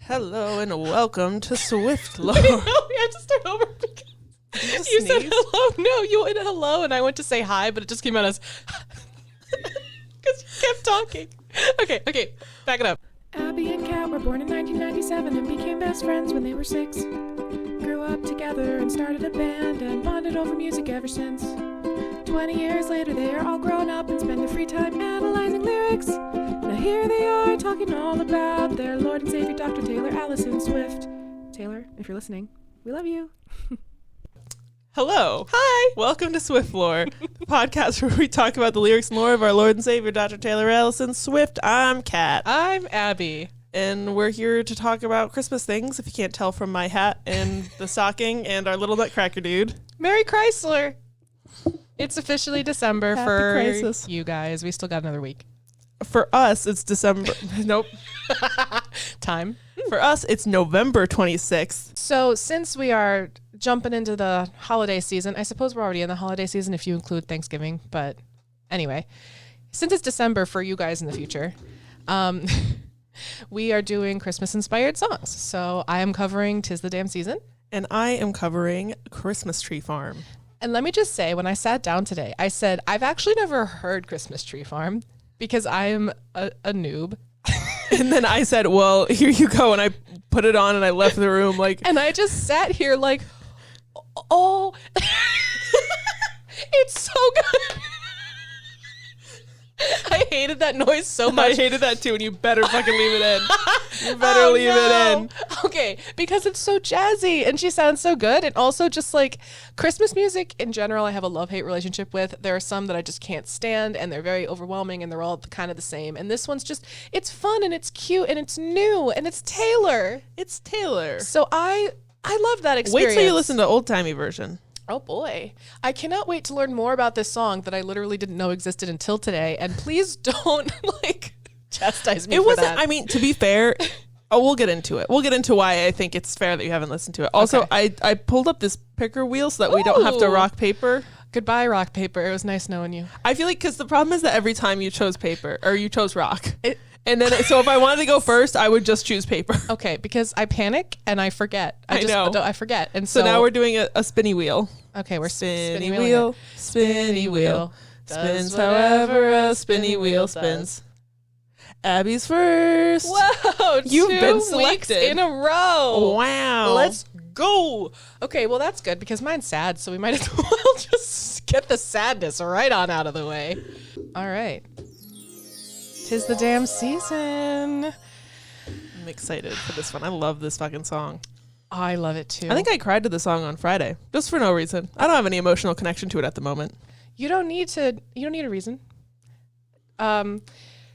Hello and welcome to Swift Lore. No, we have to start over because you said hello. No, you went hello, and I went to say hi, but it just came out as because you kept talking. Okay, back it up. Abby and Kat were born in 1997 and became best friends when they were 6. Grew up together and started a band and bonded over music ever since. 20 years later, they are all grown up and spend their free time analyzing lyrics. Now here they are talking all about their Lord and Savior, Dr. Taylor Allison Swift. Taylor, if you're listening, we love you. Hello. Hi. Welcome to Swift Lore, the podcast where we talk about the lyrics and lore of our Lord and Savior, Dr. Taylor Allison Swift. I'm Kat. I'm Abby. And we're here to talk about Christmas things, if you can't tell from my hat and the stocking and our little nutcracker dude. Merry Chrysler. It's officially December Happy for crisis. you guys. We still got another week. For us, it's December. Nope. Time. For us, it's November 26th. So since we are jumping into the holiday season, I suppose we're already in the holiday season if you include Thanksgiving. But anyway, since it's December for you guys in the future, we are doing Christmas-inspired songs. So I am covering 'Tis the Damn Season. And I am covering Christmas Tree Farm. And let me just say, when I sat down today, I said, I've actually never heard Christmas Tree Farm because I am a noob. And then I said, well, here you go. And I put it on and I left the room like. And I just sat here like, oh, it's so good. I hated that noise so much. I hated that too, and you better fucking leave it in. You better leave it in. Okay, because it's so jazzy and she sounds so good. And also just like Christmas music in general, I have a love-hate relationship with. There are some that I just can't stand and they're very overwhelming and they're all kind of the same. And this one's just, it's fun and it's cute and it's new and it's Taylor. It's Taylor. So I love that experience. Wait till you listen to the old-timey version. Oh boy. I cannot wait to learn more about this song that I literally didn't know existed until today. And please don't chastise me for that. I mean, to be fair, we'll get into it. We'll get into why I think it's fair that you haven't listened to it. Also, Okay. I pulled up this picker wheel so that we don't have to Ooh. rock paper. Goodbye, rock paper. It was nice knowing you. I feel like, because the problem is that every time you chose paper, or you chose rock. And then, so if I wanted to go first, I would just choose paper. Okay, because I panic and I forget. I know. I forget. And So now we're doing a spinny wheel. okay. We're Spinny spinning wheel, spinny wheel, spins however a spinny wheel spins. Abby's first. Whoa! You've been weeks selected. in a row. Wow. Let's go. Okay, well that's good because mine's sad, so we might as well just get the sadness right on out of the way. All right. 'Tis the damn season. I'm excited for this one. I love this fucking song. I love it too. I think I cried to the song on Friday, just for no reason. I don't have any emotional connection to it at the moment. You don't need a reason.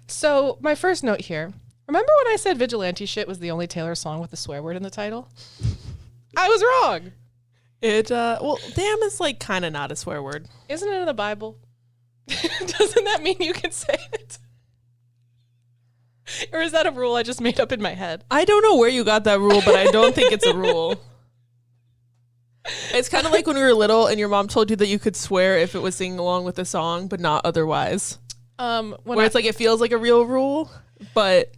So my first note here. Remember when I said Vigilante Shit was the only Taylor song with the swear word in the title? I was wrong. Well, damn is like kind of not a swear word. Isn't it in the Bible? Doesn't that mean you can say it? Or is that a rule I just made up in my head? I don't know where you got that rule, but I don't think it's a rule. It's kind of like when we were little and your mom told you that you could swear if it was singing along with the song, but not otherwise. Where it's like it feels like a real rule, but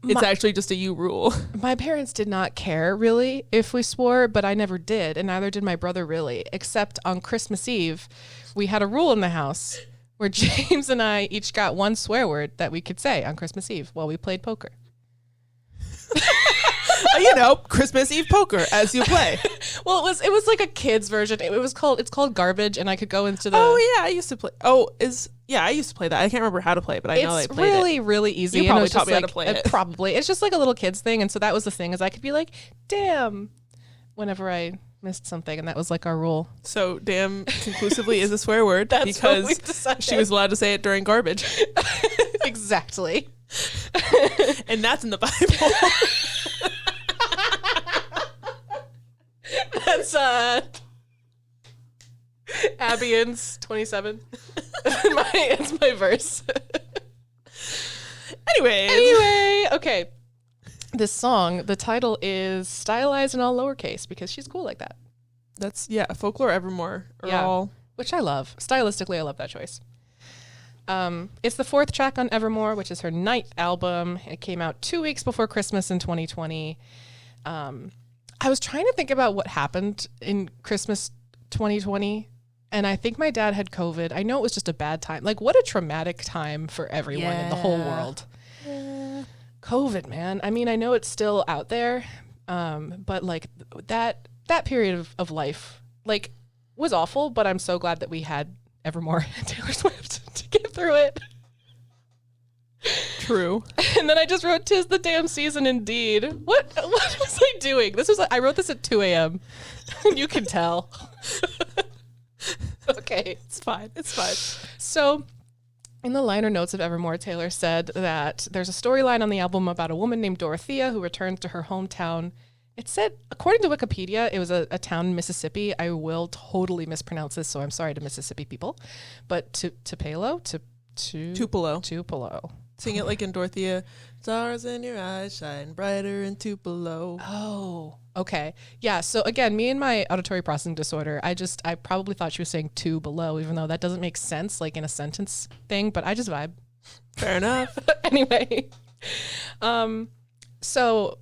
it's actually just a you rule. My parents did not care really if we swore, but I never did, and neither did my brother really, except on Christmas Eve, we had a rule in the house where James and I each got one swear word that we could say on Christmas Eve while we played poker. Christmas Eve poker as you play. Well, it was like a kid's version. It's called Garbage, and I could go into the. Oh yeah, I used to play. I used to play that. I can't remember how to play, but I know I played it. It's really, really easy. You probably and taught me how to play it. Probably. It's just like a little kid's thing, and so that was the thing, is I could be like, damn, whenever I missed something, and that was like our rule. So damn conclusively is a swear word That's what we because decided. she was allowed to say it during garbage. Exactly. And that's in the Bible. That's Abbyans 27. It's my verse. Anyway, okay. This song, the title is stylized in all lowercase because she's cool like that. That's Folklore Evermore. Which I love. Stylistically, I love that choice. It's the 4th track on Evermore, which is her Night album. It came out 2 weeks before Christmas in 2020. I was trying to think about what happened in Christmas 2020, and I think my dad had COVID. I know it was just a bad time. Like, what a traumatic time for everyone in the whole world. Yeah. COVID, man. I mean, I know it's still out there, but like that period of life, like, was awful, but I'm so glad that we had Evermore and Taylor Swift to get through it. True. And then I just wrote "'Tis the Damn Season Indeed." What was I doing? I wrote this at 2 a.m. You can tell. Okay. It's fine. So in the liner notes of Evermore, Taylor said that there's a storyline on the album about a woman named Dorothea who returns to her hometown. It said, according to Wikipedia, it was a town in Mississippi. I will totally mispronounce this, so I'm sorry to Mississippi people. But Tupelo. Sing it like in Dorothea. Stars in your eyes shine brighter in Tupelo. Oh, okay. Yeah, so again, me and my auditory processing disorder, I probably thought she was saying two below, even though that doesn't make sense, like in a sentence thing, but I just vibe. Fair enough. Anyway, so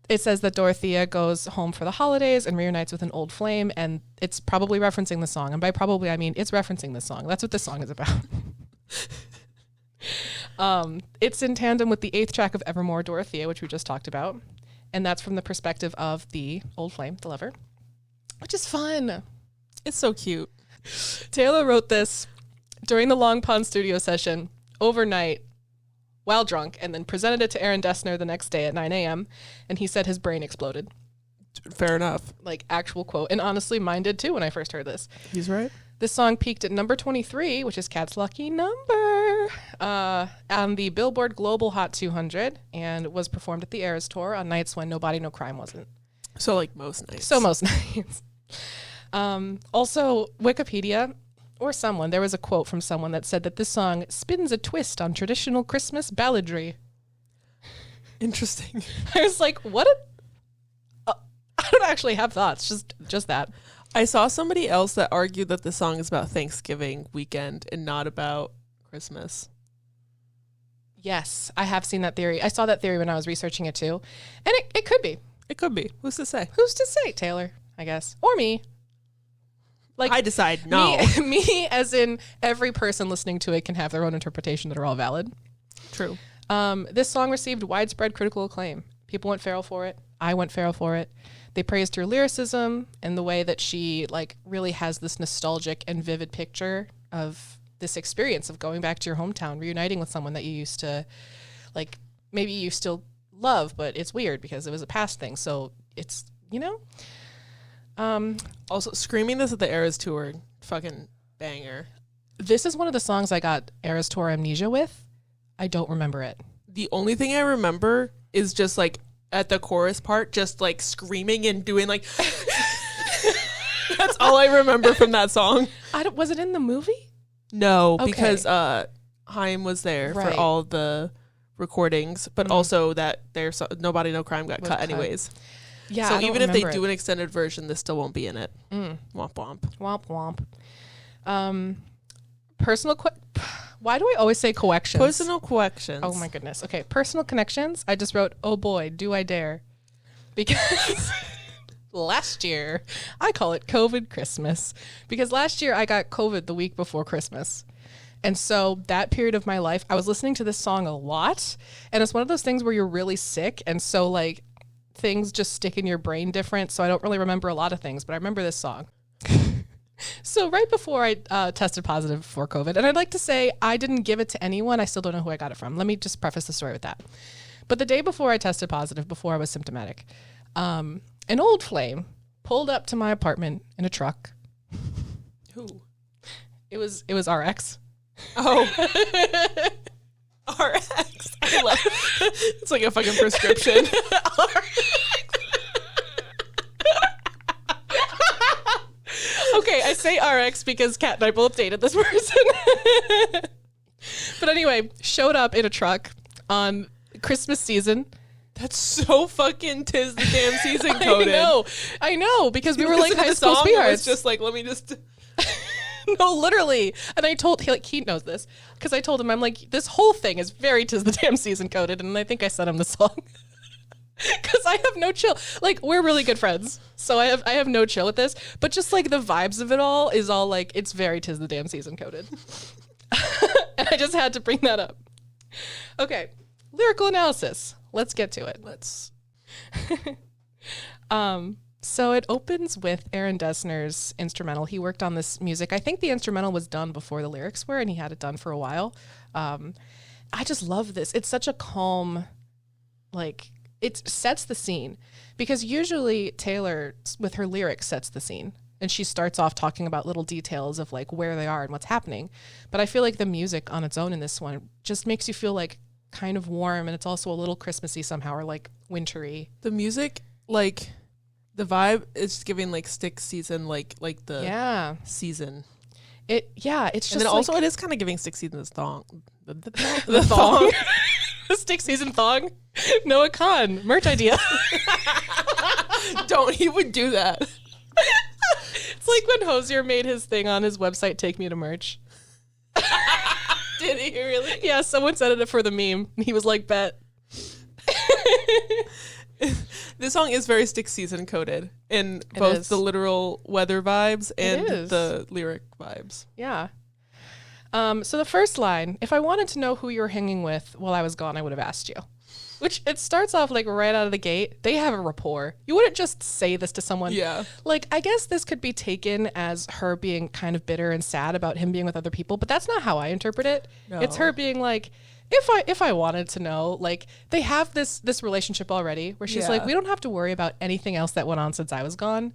it says that Dorothea goes home for the holidays and reunites with an old flame, and it's probably referencing the song. And by probably, I mean it's referencing the song. That's what this song is about. It's in tandem with the 8th track of Evermore, Dorothea, which we just talked about. And that's from the perspective of the old flame, the lover, which is fun. It's so cute. Taylor wrote this during the Long Pond studio session overnight while drunk, and then presented it to Aaron Dessner the next day at 9 a.m. And he said his brain exploded. Fair enough. Like, actual quote. And honestly, mine did too when I first heard this. He's right. This song peaked at number 23, which is Cat's lucky number, on the Billboard Global Hot 200, and was performed at the Eras Tour on nights when No Body, No Crime wasn't. So like most nights. Also, Wikipedia, or someone, there was a quote from someone that said that this song spins a twist on traditional Christmas balladry. Interesting. I was like, I don't actually have thoughts, just that. I saw somebody else that argued that the song is about Thanksgiving weekend and not about Christmas. Yes, I have seen that theory. I saw that theory when I was researching it too. And it could be. It could be. Who's to say? Who's to say, Taylor, I guess. Or me. Like, I decide no. Me, as in every person listening to it can have their own interpretation that are all valid. True. This song received widespread critical acclaim. People went feral for it. I went feral for it. They praised her lyricism and the way that she like really has this nostalgic and vivid picture of this experience of going back to your hometown, reuniting with someone that you used to, like, maybe you still love, but it's weird because it was a past thing. So it's, you know. Also, screaming this at the Eras Tour, fucking banger. This is one of the songs I got Eras Tour amnesia with. I don't remember it. The only thing I remember is just like at the chorus part, just like screaming and doing like. That's all I remember from that song. Was it in the movie? No, okay. Because Haim was there for all the recordings, but also that there's Nobody No Crime got cut anyways. Yeah. So even if they do an extended version, this still won't be in it. Womp womp. Womp womp. Why do I always say coections? Personal coections. Oh my goodness. Okay, personal connections. I just wrote, oh boy, do I dare. Because last year, I call it COVID Christmas. Because last year I got COVID the week before Christmas. And so that period of my life, I was listening to this song a lot. And it's one of those things where you're really sick. And so like things just stick in your brain different. So I don't really remember a lot of things, but I remember this song. So right before I tested positive for COVID, and I'd like to say I didn't give it to anyone. I still don't know who I got it from. Let me just preface the story with that. But the day before I tested positive, before I was symptomatic, an old flame pulled up to my apartment in a truck. Who? It was RX. Oh. RX. I love it. It's like a fucking prescription. Okay, I say RX because Kat and I both dated this person. But anyway, showed up in a truck on Christmas season. That's so fucking 'tis the damn season coded. I know, because we were like high school sweethearts. It's just like, let me just. No, literally. And I told, he knows this, because I told him, I'm like, this whole thing is very 'Tis the Damn Season coded, and I think I sent him the song. Because I have no chill. Like, we're really good friends, so I have no chill with this, but just, like, the vibes of it all is all, like, it's very 'Tis the Damn Season coded. And I just had to bring that up. Okay, lyrical analysis. Let's get to it. So it opens with Aaron Dessner's instrumental. He worked on this music. I think the instrumental was done before the lyrics were, and he had it done for a while. I just love this. It's such a calm, like, it sets the scene. Because usually Taylor, with her lyrics, sets the scene. And she starts off talking about little details of, like, where they are and what's happening. But I feel like the music on its own in this one just makes you feel, like, kind of warm. And it's also a little Christmassy somehow, or, like, wintry. The music, like... The vibe is giving like stick season, like the season. It's just, and then also it is kind of giving stick season thong. The thong. The stick season thong. Noah Khan, merch idea. He would do that. It's like when Hosier made his thing on his website, Take Me to Merch. Did he really? Yeah, someone said it for the meme. And he was like, bet. This song is very stick season coded in both the literal weather vibes and the lyric vibes. Yeah. So the first line, if I wanted to know who you were hanging with while I was gone, I would have asked you. Which it starts off like right out of the gate. They have a rapport. You wouldn't just say this to someone. Yeah. Like, I guess this could be taken as her being kind of bitter and sad about him being with other people, but that's not how I interpret it. No. It's her being like, if I wanted to know, like, they have this relationship already where she's like, we don't have to worry about anything else that went on since I was gone.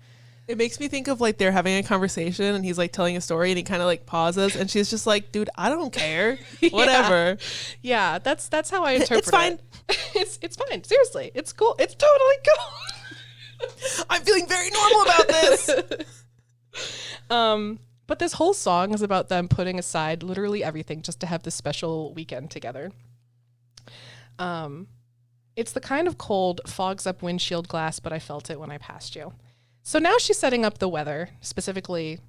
It makes me think of like they're having a conversation and he's like telling a story and he kind of like pauses and she's just like, dude, I don't care. Whatever. Yeah, that's how I interpret it's fine. It. It's fine. Seriously. It's cool. It's totally cool. I'm feeling very normal about this. But this whole song is about them putting aside literally everything just to have this special weekend together. It's the kind of cold, fogs up windshield glass, but I felt it when I passed you. So now she's setting up the weather. Specifically,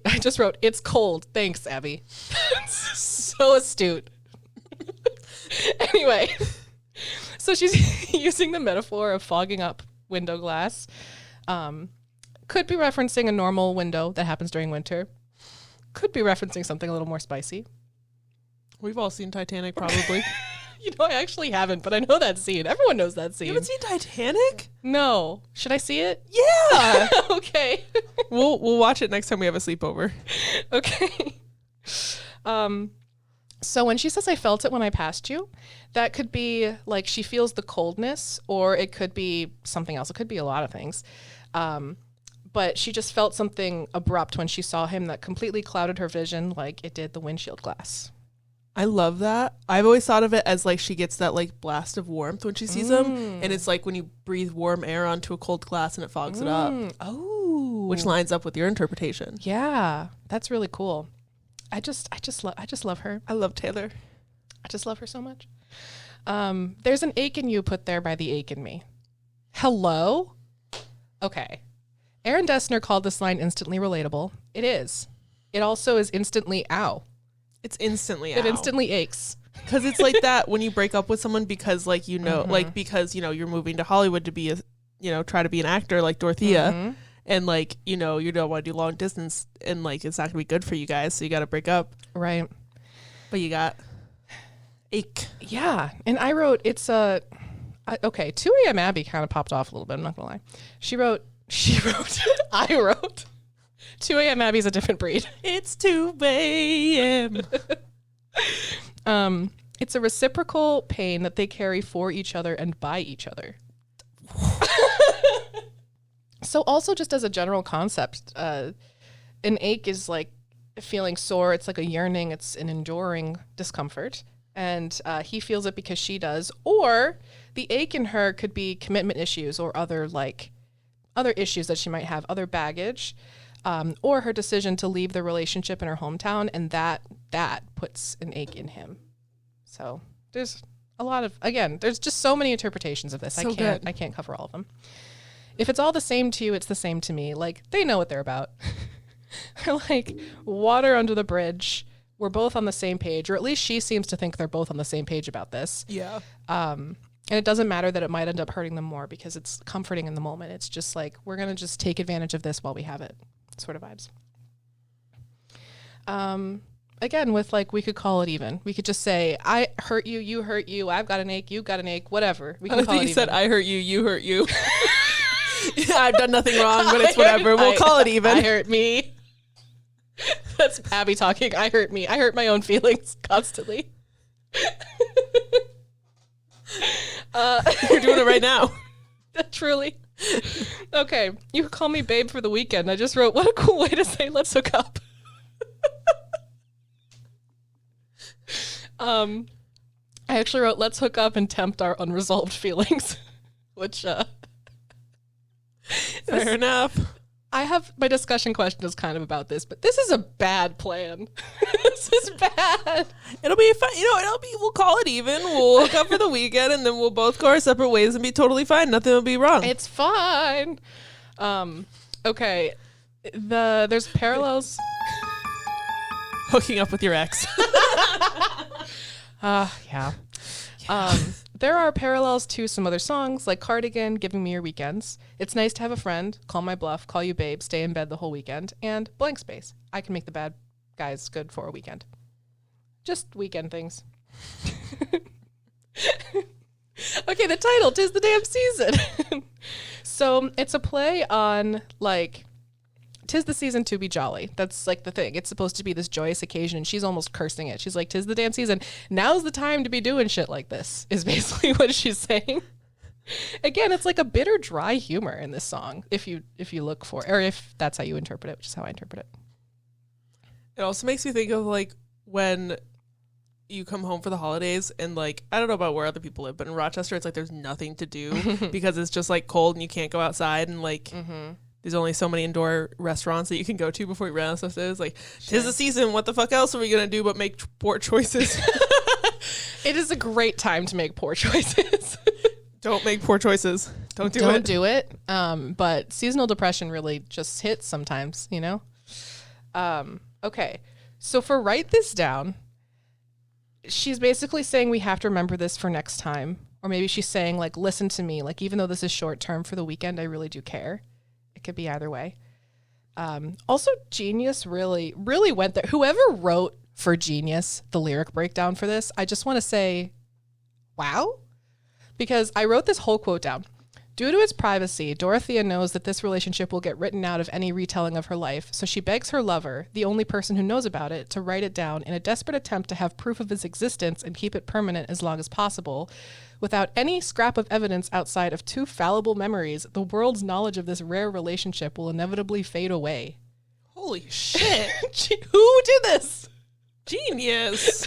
I just wrote, it's cold. Thanks, Abby. So astute. Anyway, so she's using the metaphor of fogging up window glass. Could be referencing a normal window that happens during winter. Could be referencing something a little more spicy. We've all seen Titanic, probably. You know, I actually haven't, but I know that scene. Everyone knows that scene. You haven't seen Titanic? No. Should I see it? Yeah. Okay. We'll watch it next time we have a sleepover. Okay. So when she says I felt it when I passed you, that could be like she feels the coldness, or it could be something else. It could be a lot of things. But she just felt something abrupt when she saw him that completely clouded her vision like it did the windshield glass. I love that. I've always thought of it as like she gets that like blast of warmth when she sees him. And it's like when you breathe warm air onto a cold glass and it fogs it up. Oh. Which lines up with your interpretation. Yeah. That's really cool. I just love her. I love Taylor. I just love her so much. There's an ache in you put there by the ache in me. Hello? Okay. Aaron Dessner called this line instantly relatable. It is. It also is instantly ow. It's instantly ow. It instantly aches. Because it's like that when you break up with someone because like, you know, like because, you know, you're moving to Hollywood to be a, you know, try to be an actor like Dorothea. And like, you know, you don't want to do long distance and like it's not going to be good for you guys. So you got to break up. Right. But you got ache. Yeah. And I wrote, it's a, okay, 2 a.m. Abby kind of popped off a little bit. I'm not going to lie. She wrote, I wrote, 2 a.m. Abby's a different breed. It's 2 a.m. It's a reciprocal pain that they carry for each other and by each other. So also just as a general concept, an ache is like feeling sore. It's like a yearning. It's an enduring discomfort. And he feels it because she does. Or the ache in her could be commitment issues or other issues that she might have, other baggage, or her decision to leave the relationship in her hometown, and that puts an ache in him. So there's a lot of, again, there's just so many interpretations of this. So I can't cover all of them. If it's all the same to you, it's the same to me. Like, they know what they're about. Like, water under the bridge. We're both on the same page, or at least she seems to think they're both on the same page about this. Yeah. And it doesn't matter that it might end up hurting them more because it's comforting in the moment. It's just like, we're going to just take advantage of this while we have it sort of vibes. Again, with like, we could call it even. We could just say, I hurt you, you hurt you, I've got an ache, you've got an ache, whatever. We can call it even. You said, I hurt you, you hurt you. Yeah, I've done nothing wrong, but it's whatever. We'll call it even. I hurt me. That's Abby talking. I hurt me. I hurt my own feelings constantly. You're doing it right now. Truly. Okay. You could call me babe for the weekend. I just wrote, what a cool way to say let's hook up. I actually wrote, let's hook up and tempt our unresolved feelings, which, fair enough. I have, my discussion question is kind of about this, but this is a bad plan. This is bad. It'll be fun. We'll call it even. We'll hook up for the weekend and then we'll both go our separate ways and be totally fine. Nothing will be wrong. It's fine. Okay. There's parallels. Hooking up with your ex. Yeah. There are parallels to some other songs like Cardigan, Giving Me Your Weekends. It's nice to have a friend, call my bluff, call you babe, stay in bed the whole weekend, and blank space. I can make the bad guys good for a weekend. Just weekend things. Okay, the title, 'Tis the Damn Season. So it's a play on like, 'tis the season to be jolly. That's like the thing. It's supposed to be this joyous occasion, and she's almost cursing it. She's like, 'tis the damn season. Now's the time to be doing shit like this, is basically what she's saying. Again, it's like a bitter, dry humor in this song, if you look for it, or if that's how you interpret it, which is how I interpret it. It also makes me think of like when you come home for the holidays and like, I don't know about where other people live, but in Rochester, it's like there's nothing to do because it's just like cold and you can't go outside and like... Mm-hmm. There's only so many indoor restaurants that you can go to before you run out of stuff. It's like, sure. 'Tis the season. What the fuck else are we going to do but make poor choices? It is a great time to make poor choices. Don't make poor choices. Don't do it. But seasonal depression really just hits sometimes, you know? Okay. So for Write This Down, she's basically saying we have to remember this for next time. Or maybe she's saying, like, listen to me. Like, even though this is short term for the weekend, I really do care. It could be either way. Also, Genius really, really went there. Whoever wrote for Genius the lyric breakdown for this, I just want to say, wow. Because I wrote this whole quote down. Due to its privacy, Dorothea knows that this relationship will get written out of any retelling of her life, so she begs her lover, the only person who knows about it, to write it down in a desperate attempt to have proof of its existence and keep it permanent as long as possible. Without any scrap of evidence outside of two fallible memories, the world's knowledge of this rare relationship will inevitably fade away. Holy shit. Who did this? Genius.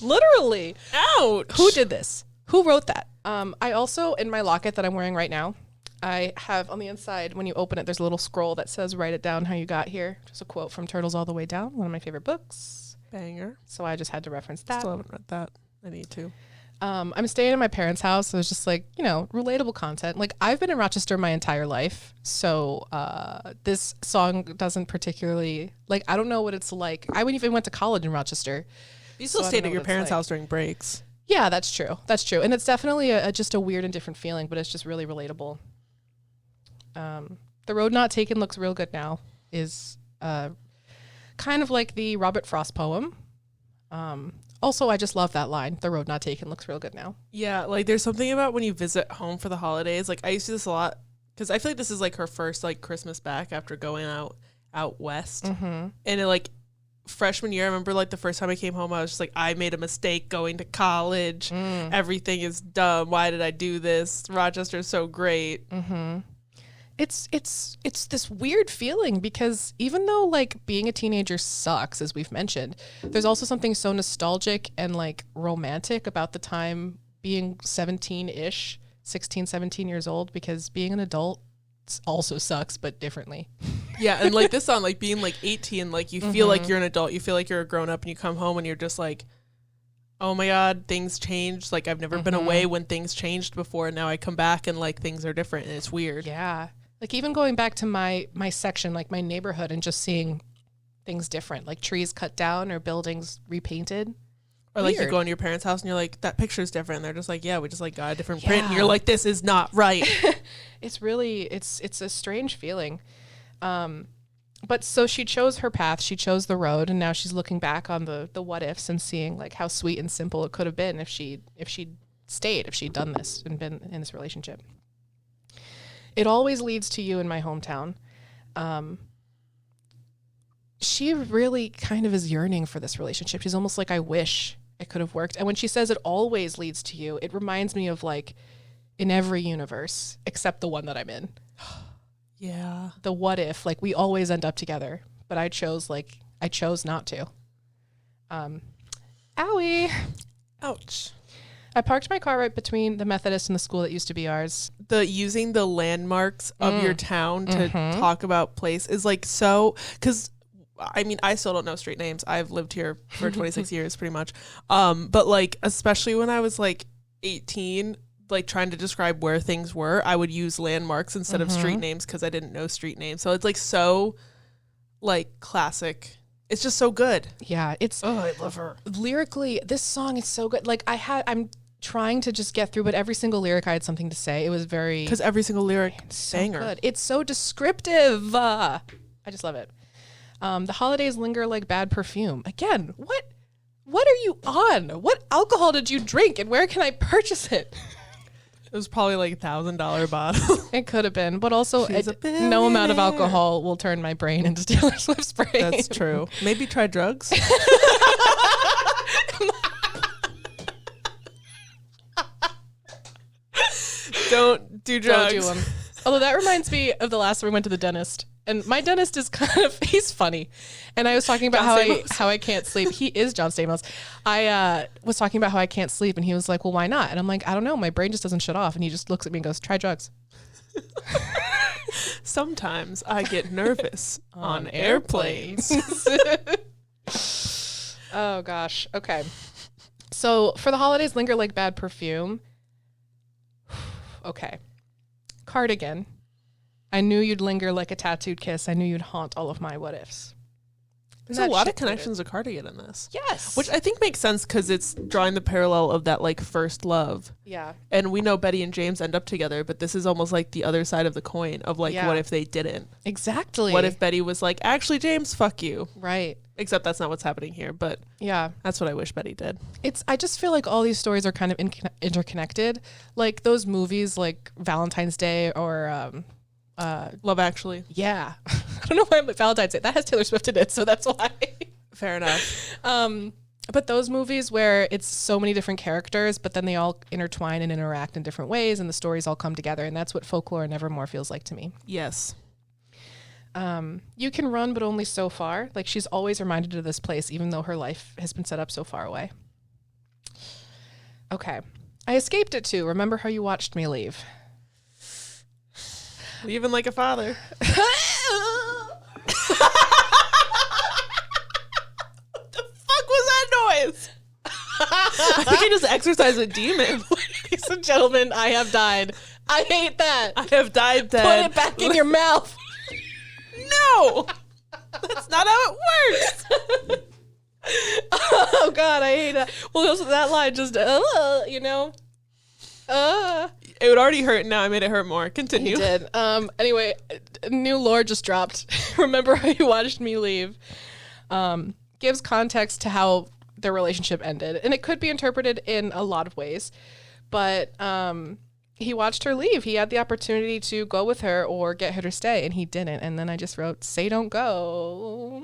Literally. Ouch. Who did this? Who wrote that? I also, in my locket that I'm wearing right now, I have on the inside, when you open it, there's a little scroll that says, write it down how you got here. Just a quote from Turtles All the Way Down, one of my favorite books. Banger. So I just had to reference that. Still haven't read that. I need to. I'm staying at my parents' house, so it's just like, you know, relatable content. Like, I've been in Rochester my entire life, so this song doesn't particularly, like, I don't know what it's like. I even went to college in Rochester. You still stayed at your parents' house during breaks. Yeah, that's true. That's true. And it's definitely just a weird and different feeling, but it's just really relatable. The Road Not Taken Looks Real Good Now is kind of like the Robert Frost poem. Also, I just love that line. The road not taken looks real good now. Yeah, like there's something about when you visit home for the holidays. Like I used to do this a lot because I feel like this is like her first like Christmas back after going out west. Mm-hmm. And it, like freshman year, I remember like the first time I came home, I was just like, I made a mistake going to college. Everything is dumb. Why did I do this? Rochester is so great. Mm-hmm. It's this weird feeling because even though like being a teenager sucks, as we've mentioned, there's also something so nostalgic and like romantic about the time being 17-ish, 16, 17 years old, because being an adult also sucks, but differently. Yeah, and like this song, like being like 18, like you feel like you're an adult, you feel like you're a grown up, and you come home and you're just like, oh my God, things changed. Like I've never been away when things changed before, and now I come back and like things are different, and it's weird. Yeah. Like even going back to my section, like my neighborhood, and just seeing things different, like trees cut down or buildings repainted. Or like you go into your parents' house and you're like, that picture's different. And they're just like, yeah, we just like got a different print. And you're like, this is not right. It's really, it's a strange feeling. But so she chose her path, she chose the road, and now she's looking back on the what ifs and seeing like how sweet and simple it could have been if she'd stayed, if she'd done this and been in this relationship. It always leads to you in my hometown. She really kind of is yearning for this relationship. She's almost like, I wish it could have worked. And when she says it always leads to you, it reminds me of like in every universe except the one that I'm in. Yeah. The what if, like we always end up together, but I chose not to. Owie. Ouch. I parked my car right between the Methodist and the school that used to be ours. Using the landmarks of your town to talk about place is like so, because I mean, I still don't know street names. I've lived here for 26 years pretty much. But like, especially when I was like 18, like trying to describe where things were, I would use landmarks instead of street names because I didn't know street names. So it's like so like classic. It's just so good. Yeah, I love her. Lyrically, this song is so good. Like I'm trying to just get through, but every single lyric I had something to say. It was very, because every single lyric so banger. Good. It's so descriptive. I just love it. The holidays linger like bad perfume. Again, what are you on? What alcohol did you drink, and where can I purchase it? It was probably like $1,000 bottle. It could have been, but also no amount of alcohol will turn my brain into Taylor Swift's brain. That's true. Maybe try drugs. Don't do drugs. Don't do them. Although that reminds me of the last time we went to the dentist. And my dentist is he's funny. And I was talking about how I can't sleep. He is John Stamos. I was talking about how I can't sleep, and he was like, well, why not? And I'm like, I don't know. My brain just doesn't shut off. And he just looks at me and goes, try drugs. Sometimes I get nervous on airplanes. Oh, gosh. Okay. So for the holidays linger like bad perfume. Okay. Cardigan. I knew you'd linger like a tattooed kiss. I knew you'd haunt all of my what ifs. There's a lot of connections to Cardigan in this. Yes. Which I think makes sense because it's drawing the parallel of that like first love. Yeah. And we know Betty and James end up together, but this is almost like the other side of the coin of like, what if they didn't? Exactly. What if Betty was like, actually, James, fuck you. Right. Except that's not what's happening here, but yeah, that's what I wish Betty did. I just feel like all these stories are kind of interconnected. Like those movies like Valentine's Day or Love Actually. Yeah. I don't know why I'm like Valentine's Day. That has Taylor Swift in it, so that's why. Fair enough. But those movies where it's so many different characters, but then they all intertwine and interact in different ways, and the stories all come together, and that's what Folklore and Nevermore feels like to me. Yes. You can run, but only so far. Like she's always reminded of this place, even though her life has been set up so far away. Okay. I escaped it too. Remember how you watched me leave? Leaving like a father. What the fuck was that noise? I think I just exorcised a demon. Ladies and gentlemen, I have died. I hate that. I have died dead. Put it back in your mouth. No. That's not how it works. Oh, God, I hate that. Well, that line just, you know. It would already hurt. Now I made it hurt more. Continue. You did. Anyway, new lore just dropped. Remember how you watched me leave? Gives context to how their relationship ended. And it could be interpreted in a lot of ways. But he watched her leave. He had the opportunity to go with her or get her to stay, and he didn't. And then I just wrote, say don't go.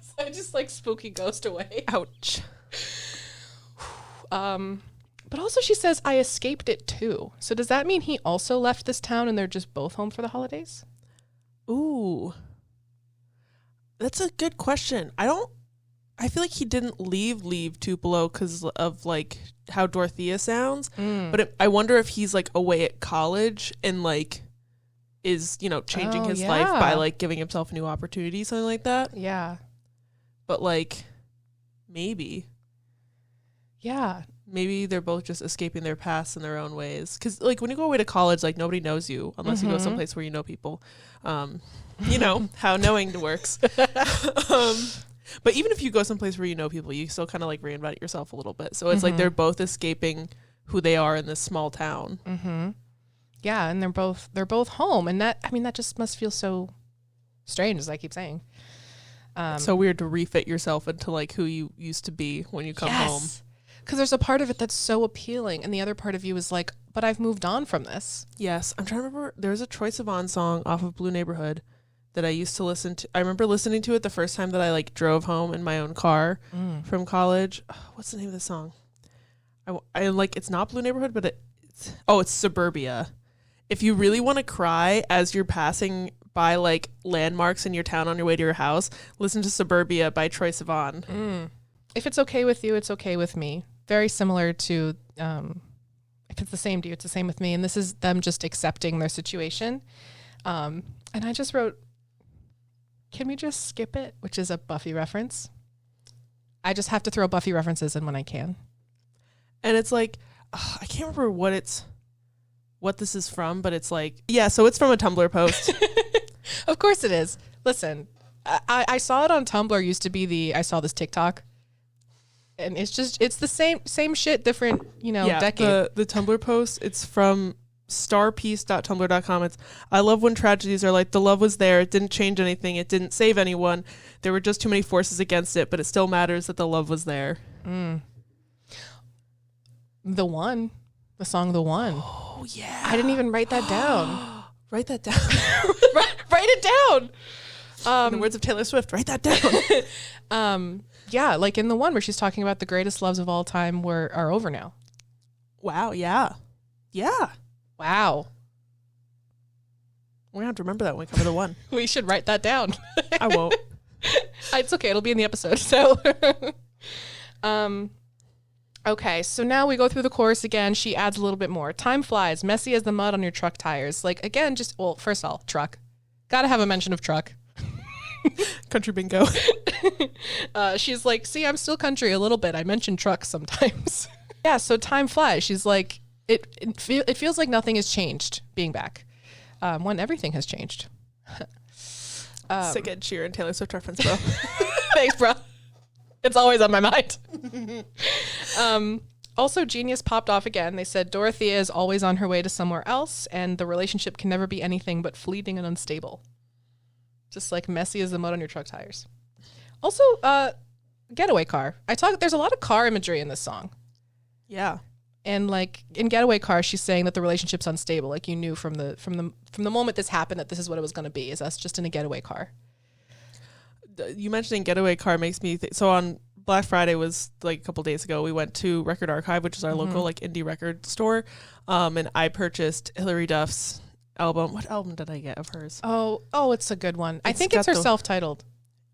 So I just like spooky ghost away. Ouch. But also she says, I escaped it too. So does that mean he also left this town and they're just both home for the holidays? Ooh. That's a good question. I feel like he didn't leave Tupelo because of like how Dorothea sounds. But I wonder if he's like away at college and like is, you know, changing his life by like giving himself a new opportunity, something like that. Yeah. But like maybe. Yeah. maybe they're both just escaping their past in their own ways. Because, like, when you go away to college, like, nobody knows you unless you go someplace where you know people. You know how knowing works. But even if you go someplace where you know people, you still kind of, like, reinvent yourself a little bit. So it's like they're both escaping who they are in this small town. Yeah, and they're both home. And that just must feel so strange, as I keep saying. It's so weird to refit yourself into, like, who you used to be when you come home. Because there's a part of it that's so appealing, and the other part of you is like, but I've moved on from this. Yes. I'm trying to remember. There was a Troye Sivan song off of Blue Neighborhood that I used to listen to. I remember listening to it the first time that I, like, drove home in my own car from college. What's the name of the song? I like, it's not Blue Neighborhood, but it's Suburbia. If you really want to cry as you're passing by, like, landmarks in your town on your way to your house, listen to Suburbia by Troye Sivan. If it's okay with you, it's okay with me. Very similar to, if it's the same to you, it's the same with me. And this is them just accepting their situation. And I just wrote, can we just skip it? Which is a Buffy reference. I just have to throw Buffy references in when I can. And it's like, I can't remember what this is from, but it's like, yeah, so it's from a Tumblr post. Of course it is. Listen, I saw it on Tumblr, used to be I saw this TikTok. And it's the same shit, different, decade. The Tumblr post, it's from starpiece.tumblr.com. It's, I love when tragedies are like, the love was there, it didn't change anything, it didn't save anyone, there were just too many forces against it, but it still matters that the love was there. The song The One. Oh yeah, I didn't even write that down. Write that down. Write it down. In the words of Taylor Swift, write that down. Yeah, like in The One where she's talking about the greatest loves of all time are over now. Wow, yeah. Wow. We're going to have to remember that when we cover The One. We should write that down. I won't. It's okay. It'll be in the episode. So, okay. So now we go through the chorus again. She adds a little bit more. Time flies, messy as the mud on your truck tires. Like, again, first of all, truck. Got to have a mention of truck. Country bingo. She's like, see, I'm still country a little bit. I mention trucks sometimes. Yeah, so time flies. She's like, it feels like nothing has changed being back when everything has changed. Sick Ed Sheeran, Taylor Swift reference, bro. Thanks, bro. It's always on my mind. Also, Genius popped off again. They said Dorothea is always on her way to somewhere else, and the relationship can never be anything but fleeting and unstable. Just like messy as the mud on your truck tires. Also, Getaway Car. There's a lot of car imagery in this song. Yeah. And like in Getaway Car, she's saying that the relationship's unstable. Like you knew from the moment this happened that this is what it was going to be, is us just in a getaway car. You mentioning Getaway Car makes me think. So on Black Friday was like a couple days ago, we went to Record Archive, which is our local like indie record store. And I purchased Hilary Duff's album. What album did I get of hers? Oh, it's a good one. I think it's her self-titled.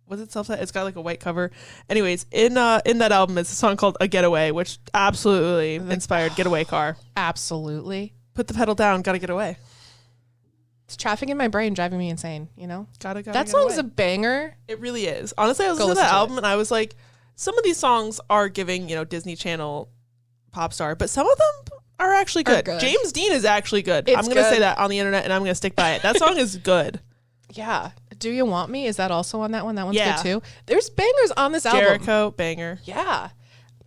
Was it self-titled? It's got like a white cover. Anyways, in that album is a song called A Getaway, which absolutely inspired Getaway Car. Absolutely. Put the pedal down, gotta get away. It's traffic in my brain driving me insane, Gotta that song's a banger. It really is. Honestly, I listened to that album and I was like, some of these songs are giving, Disney Channel pop star, but some of them are actually good. James Dean is actually good. I'm going to say that on the internet and I'm going to stick by it. That song is good. Yeah. Do You Want Me? Is that also on that one? That one's good too. There's bangers on this album. Jericho, banger. Yeah.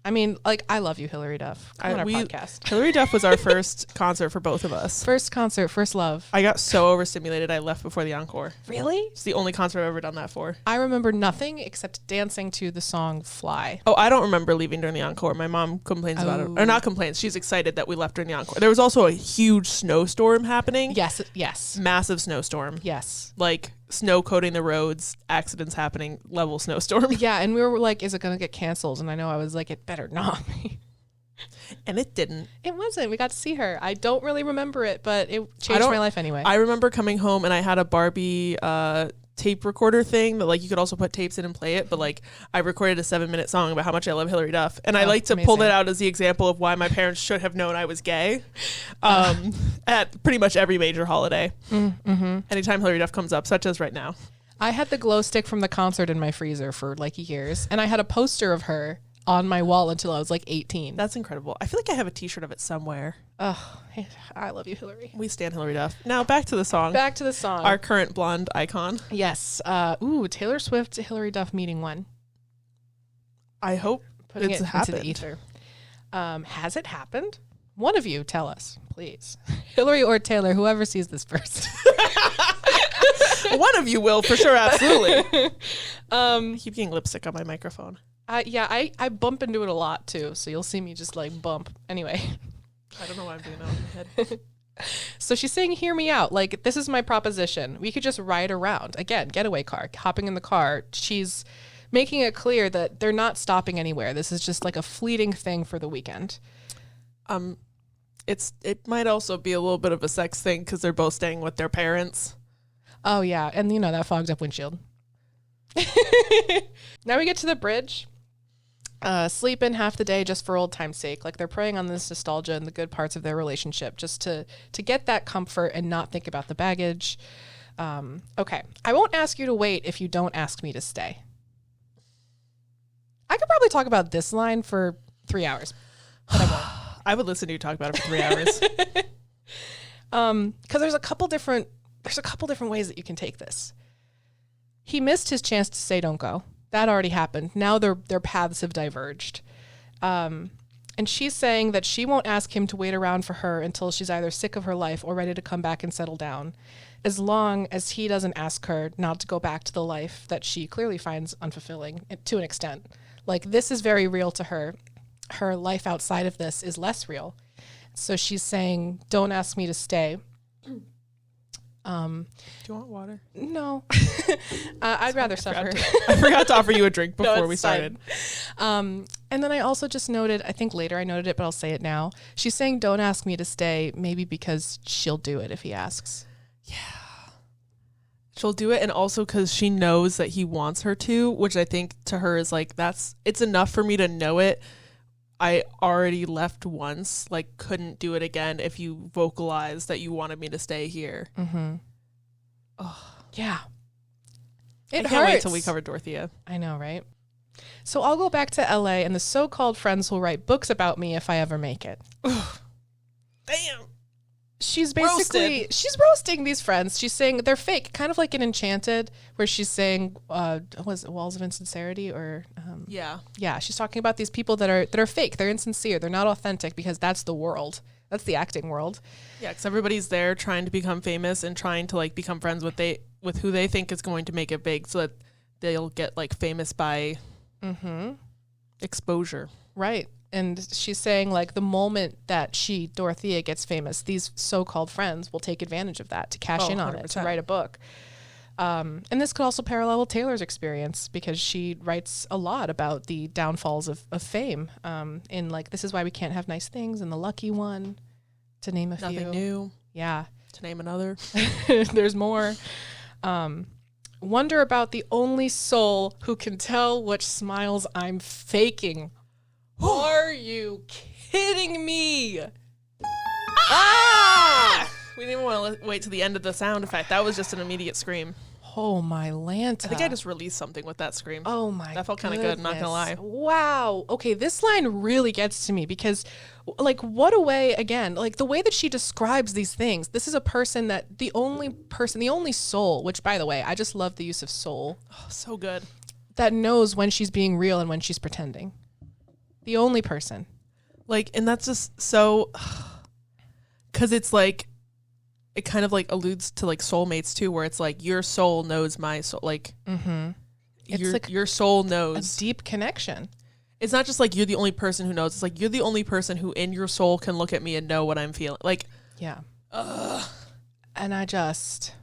I mean, like, I love you, Hilary Duff. Come on our podcast. Hilary Duff was our first concert for both of us. First concert, first love. I got so overstimulated I left before the encore. Really? It's the only concert I've ever done that for. I remember nothing except dancing to the song Fly. Oh, I don't remember leaving during the encore. My mom complains about it. Or not complains. She's excited that we left during the encore. There was also a huge snowstorm happening. Yes. Massive snowstorm. Yes. Like snow coating the roads, accidents happening, level snowstorm. Yeah, and we were like, is it going to get canceled? And I know I was like, it better not be. And it didn't. It wasn't. We got to see her. I don't really remember it, but it changed my life anyway. I remember coming home and I had a Barbie tape recorder thing that like you could also put tapes in and play it, but like I recorded a 7-minute song about how much I love Hilary Duff, and I like to pull that out as the example of why my parents should have known I was gay at pretty much every major holiday. Anytime Hilary Duff comes up, such as right now. I had the glow stick from the concert in my freezer for like years, and I had a poster of her on my wall until I was like 18. That's incredible. I feel like I have a t-shirt of it somewhere. Oh, I love you, Hillary. We stand Hillary Duff. Now back to the song. Back to the song. Our current blonde icon. Yes. Taylor Swift, Hillary Duff meeting one. I hope putting it's it happened. into the ether. Has it happened? One of you tell us, please. Hillary or Taylor, whoever sees this first. One of you will, for sure, absolutely. I keep getting lipstick on my microphone. I bump into it a lot, too, so you'll see me just, like, bump. Anyway. I don't know why I'm doing that on my head. So she's saying, hear me out. Like, this is my proposition. We could just ride around. Again, getaway car, hopping in the car. She's making it clear that they're not stopping anywhere. This is just, like, a fleeting thing for the weekend. It might also be a little bit of a sex thing because they're both staying with their parents. Oh, yeah. And, that fogs up windshield. Now we get to the bridge. Sleep in half the day just for old time's sake. Like, they're preying on this nostalgia and the good parts of their relationship just to get that comfort and not think about the baggage. Okay. I won't ask you to wait if you don't ask me to stay. I could probably talk about this line for 3 hours, but I won't. I would listen to you talk about it for 3 hours. Because there's a couple different ways that you can take this. He missed his chance to say don't go. That already happened. Now their paths have diverged. And she's saying that she won't ask him to wait around for her until she's either sick of her life or ready to come back and settle down, as long as he doesn't ask her not to go back to the life that she clearly finds unfulfilling to an extent. Like, this is very real to her. Her life outside of this is less real. So she's saying, don't ask me to stay. Do you want water? No. I'd rather suffer. I forgot to offer you a drink before we started. And then I also just noted, I think later I noted it, but I'll say it now. She's saying, don't ask me to stay, maybe because she'll do it if he asks. Yeah. She'll do it, and also because she knows that he wants her to, which I think to her is like, it's enough for me to know it. I already left once, like, couldn't do it again if you vocalize that you wanted me to stay here. Mm-hmm. Oh. Yeah. I can't wait till we cover Dorothea. I know, right? So I'll go back to LA, and the so-called friends will write books about me if I ever make it. Damn. She's roasting these friends. She's saying they're fake, kind of like in Enchanted, where she's saying, was it Walls of Insincerity or yeah. She's talking about these people that are fake. They're insincere. They're not authentic because that's the world. That's the acting world. Yeah, because everybody's there trying to become famous and trying to like become friends with who they think is going to make it big, so that they'll get like famous by exposure. Right. And she's saying, like, the moment that Dorothea, gets famous, these so-called friends will take advantage of that to cash in on 100%. It, to write a book. And this could also parallel Taylor's experience, because she writes a lot about the downfalls of fame. In, like, This Is Why We Can't Have Nice Things and The Lucky One, to name a few. Nothing New. Yeah. To name another. There's more. Wonder about the only soul who can tell which smiles I'm faking. Are you kidding me? We didn't even want to wait to the end of the sound effect. That was just an immediate scream. Oh, my Lanta. I think I just released something with that scream. Oh, my God. That felt kind of good, not going to lie. Wow. Okay, this line really gets to me because, like, what a way, again, like, the way that she describes these things. This is a person that the only soul, which, by the way, I just love the use of soul. Oh, so good. That knows when she's being real and when she's pretending. The only person. Like, and that's just so, because it's like, it kind of like alludes to like soulmates too, where it's like your soul knows my soul. Like, it's like your soul knows. A deep connection. It's not just like you're the only person who knows. It's like you're the only person who in your soul can look at me and know what I'm feeling. Like, yeah. And it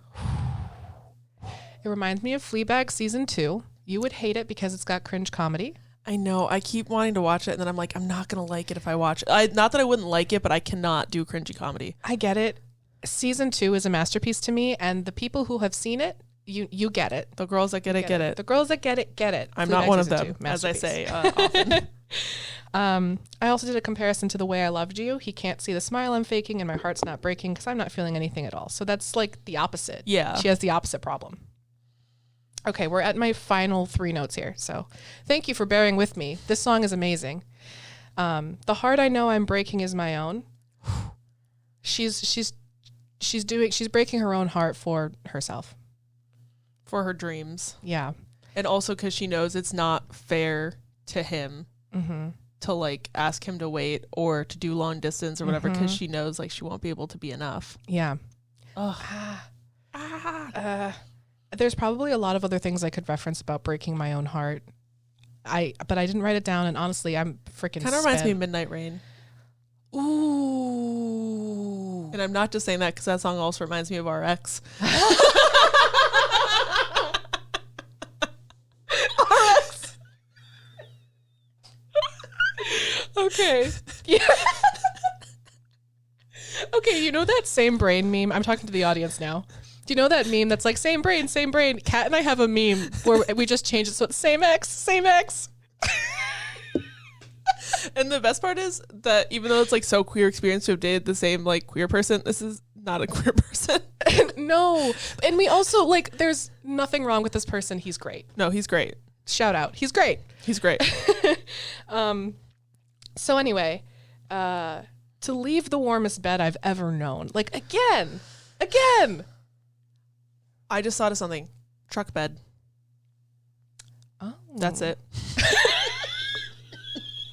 reminds me of Fleabag season 2. You would hate it because it's got cringe comedy. I know. I keep wanting to watch it, and then I'm like, I'm not going to like it if I watch it. Not that I wouldn't like it, but I cannot do cringy comedy. I get it. Season 2 is a masterpiece to me, and the people who have seen it, you get it. The girls that get it, get it. The girls that get it, get it. I'm not one of them, as I say often. I also did a comparison to The Way I Loved You. He can't see the smile I'm faking, and my heart's not breaking because I'm not feeling anything at all. So that's like the opposite. Yeah. She has the opposite problem. Okay, we're at my final 3 notes here. So thank you for bearing with me. This song is amazing. The heart I know I'm breaking is my own. She's breaking her own heart for herself. For her dreams. Yeah. And also because she knows it's not fair to him to like ask him to wait or to do long distance or whatever, because she knows like she won't be able to be enough. Yeah. There's probably a lot of other things I could reference about breaking my own heart. But I didn't write it down, and honestly, I'm freaking kind of reminds me of Midnight Rain. Ooh. And I'm not just saying that because that song also reminds me of RX. RX. Okay. Yeah. Okay, you know that same brain meme? I'm talking to the audience now. Do you know that meme that's like, same brain, same brain? Kat and I have a meme where we just change it so it's same X, same X. And the best part is that even though it's like so queer experience to have dated the same like queer person, this is not a queer person. No. And we also like, there's nothing wrong with this person. He's great. No, he's great. Shout out. He's great. He's great. So anyway, to leave the warmest bed I've ever known. Like again. I just thought of something. Truck bed. Oh. That's it.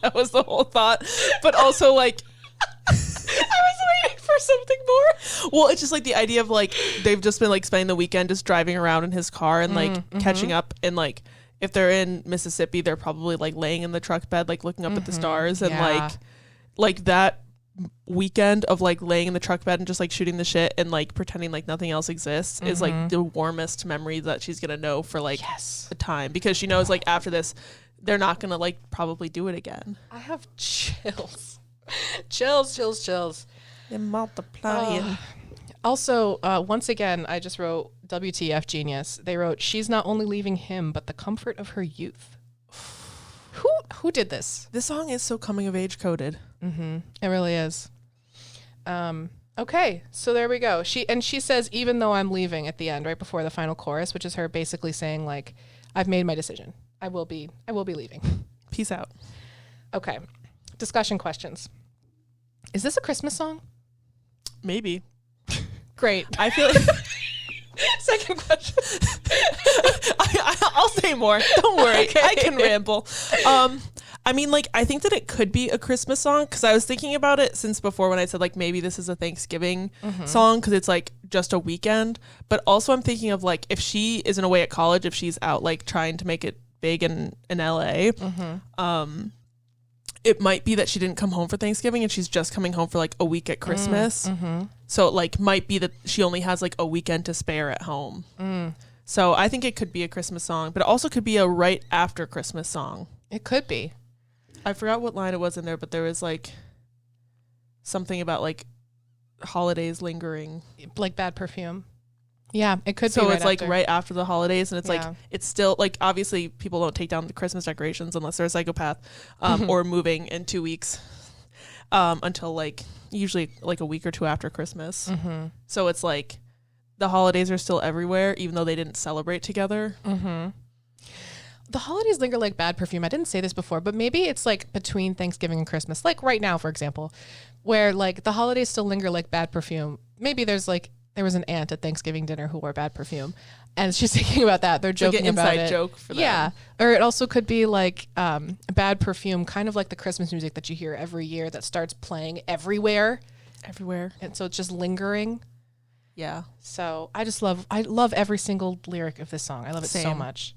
That was the whole thought. But also like I was waiting for something more. Well, it's just like the idea of like they've just been like spending the weekend just driving around in his car and like catching up, and like if they're in Mississippi, they're probably like laying in the truck bed like looking up at the stars, and like that weekend of like laying in the truck bed and just like shooting the shit and like pretending like nothing else exists is like the warmest memory that she's gonna know for like the time, because she knows like after this they're not gonna like probably do it again. I have chills. Chills. They're multiplying. Also, once again, I just wrote WTF genius. They wrote, she's not only leaving him, but the comfort of her youth. Who did this? This song is so coming of age coded. It really is. Okay, so there we go. She says, even though I'm leaving at the end, right before the final chorus, which is her basically saying like, I've made my decision. I will be leaving. Peace out. Okay. Discussion questions. Is this a Christmas song? Maybe. Great. I feel like second question. I'll say more. Don't worry. Okay. I can ramble. I mean, like, I think that it could be a Christmas song, because I was thinking about it since before when I said, like, maybe this is a Thanksgiving song because it's, like, just a weekend. But also I'm thinking of, like, if she isn't away at college, if she's out, like, trying to make it big in LA, it might be that she didn't come home for Thanksgiving and she's just coming home for, like, a week at Christmas. So it, like, might be that she only has, like, a weekend to spare at home. So I think it could be a Christmas song, but it also could be a right after Christmas song. It could be. I forgot what line it was in there, but there was like something about like holidays lingering, like Bad Perfume. Yeah, it could be. So right it's like after. right after the holidays, and it's like it's still like obviously people don't take down the Christmas decorations unless they're a psychopath or moving in 2 weeks until like usually like a week or two after Christmas. So it's like the holidays are still everywhere, even though they didn't celebrate together. The holidays linger like Bad Perfume. I didn't say this before, but maybe it's like between Thanksgiving and Christmas, like right now, for example, where like the holidays still linger like Bad Perfume. Maybe there was an aunt at Thanksgiving dinner who wore Bad Perfume, and she's thinking about that. They're joking like an about inside it. joke for them. Yeah, or it also could be like Bad Perfume, kind of like the Christmas music that you hear every year that starts playing everywhere, and so it's just lingering. Yeah. So I love every single lyric of this song. I love it so much.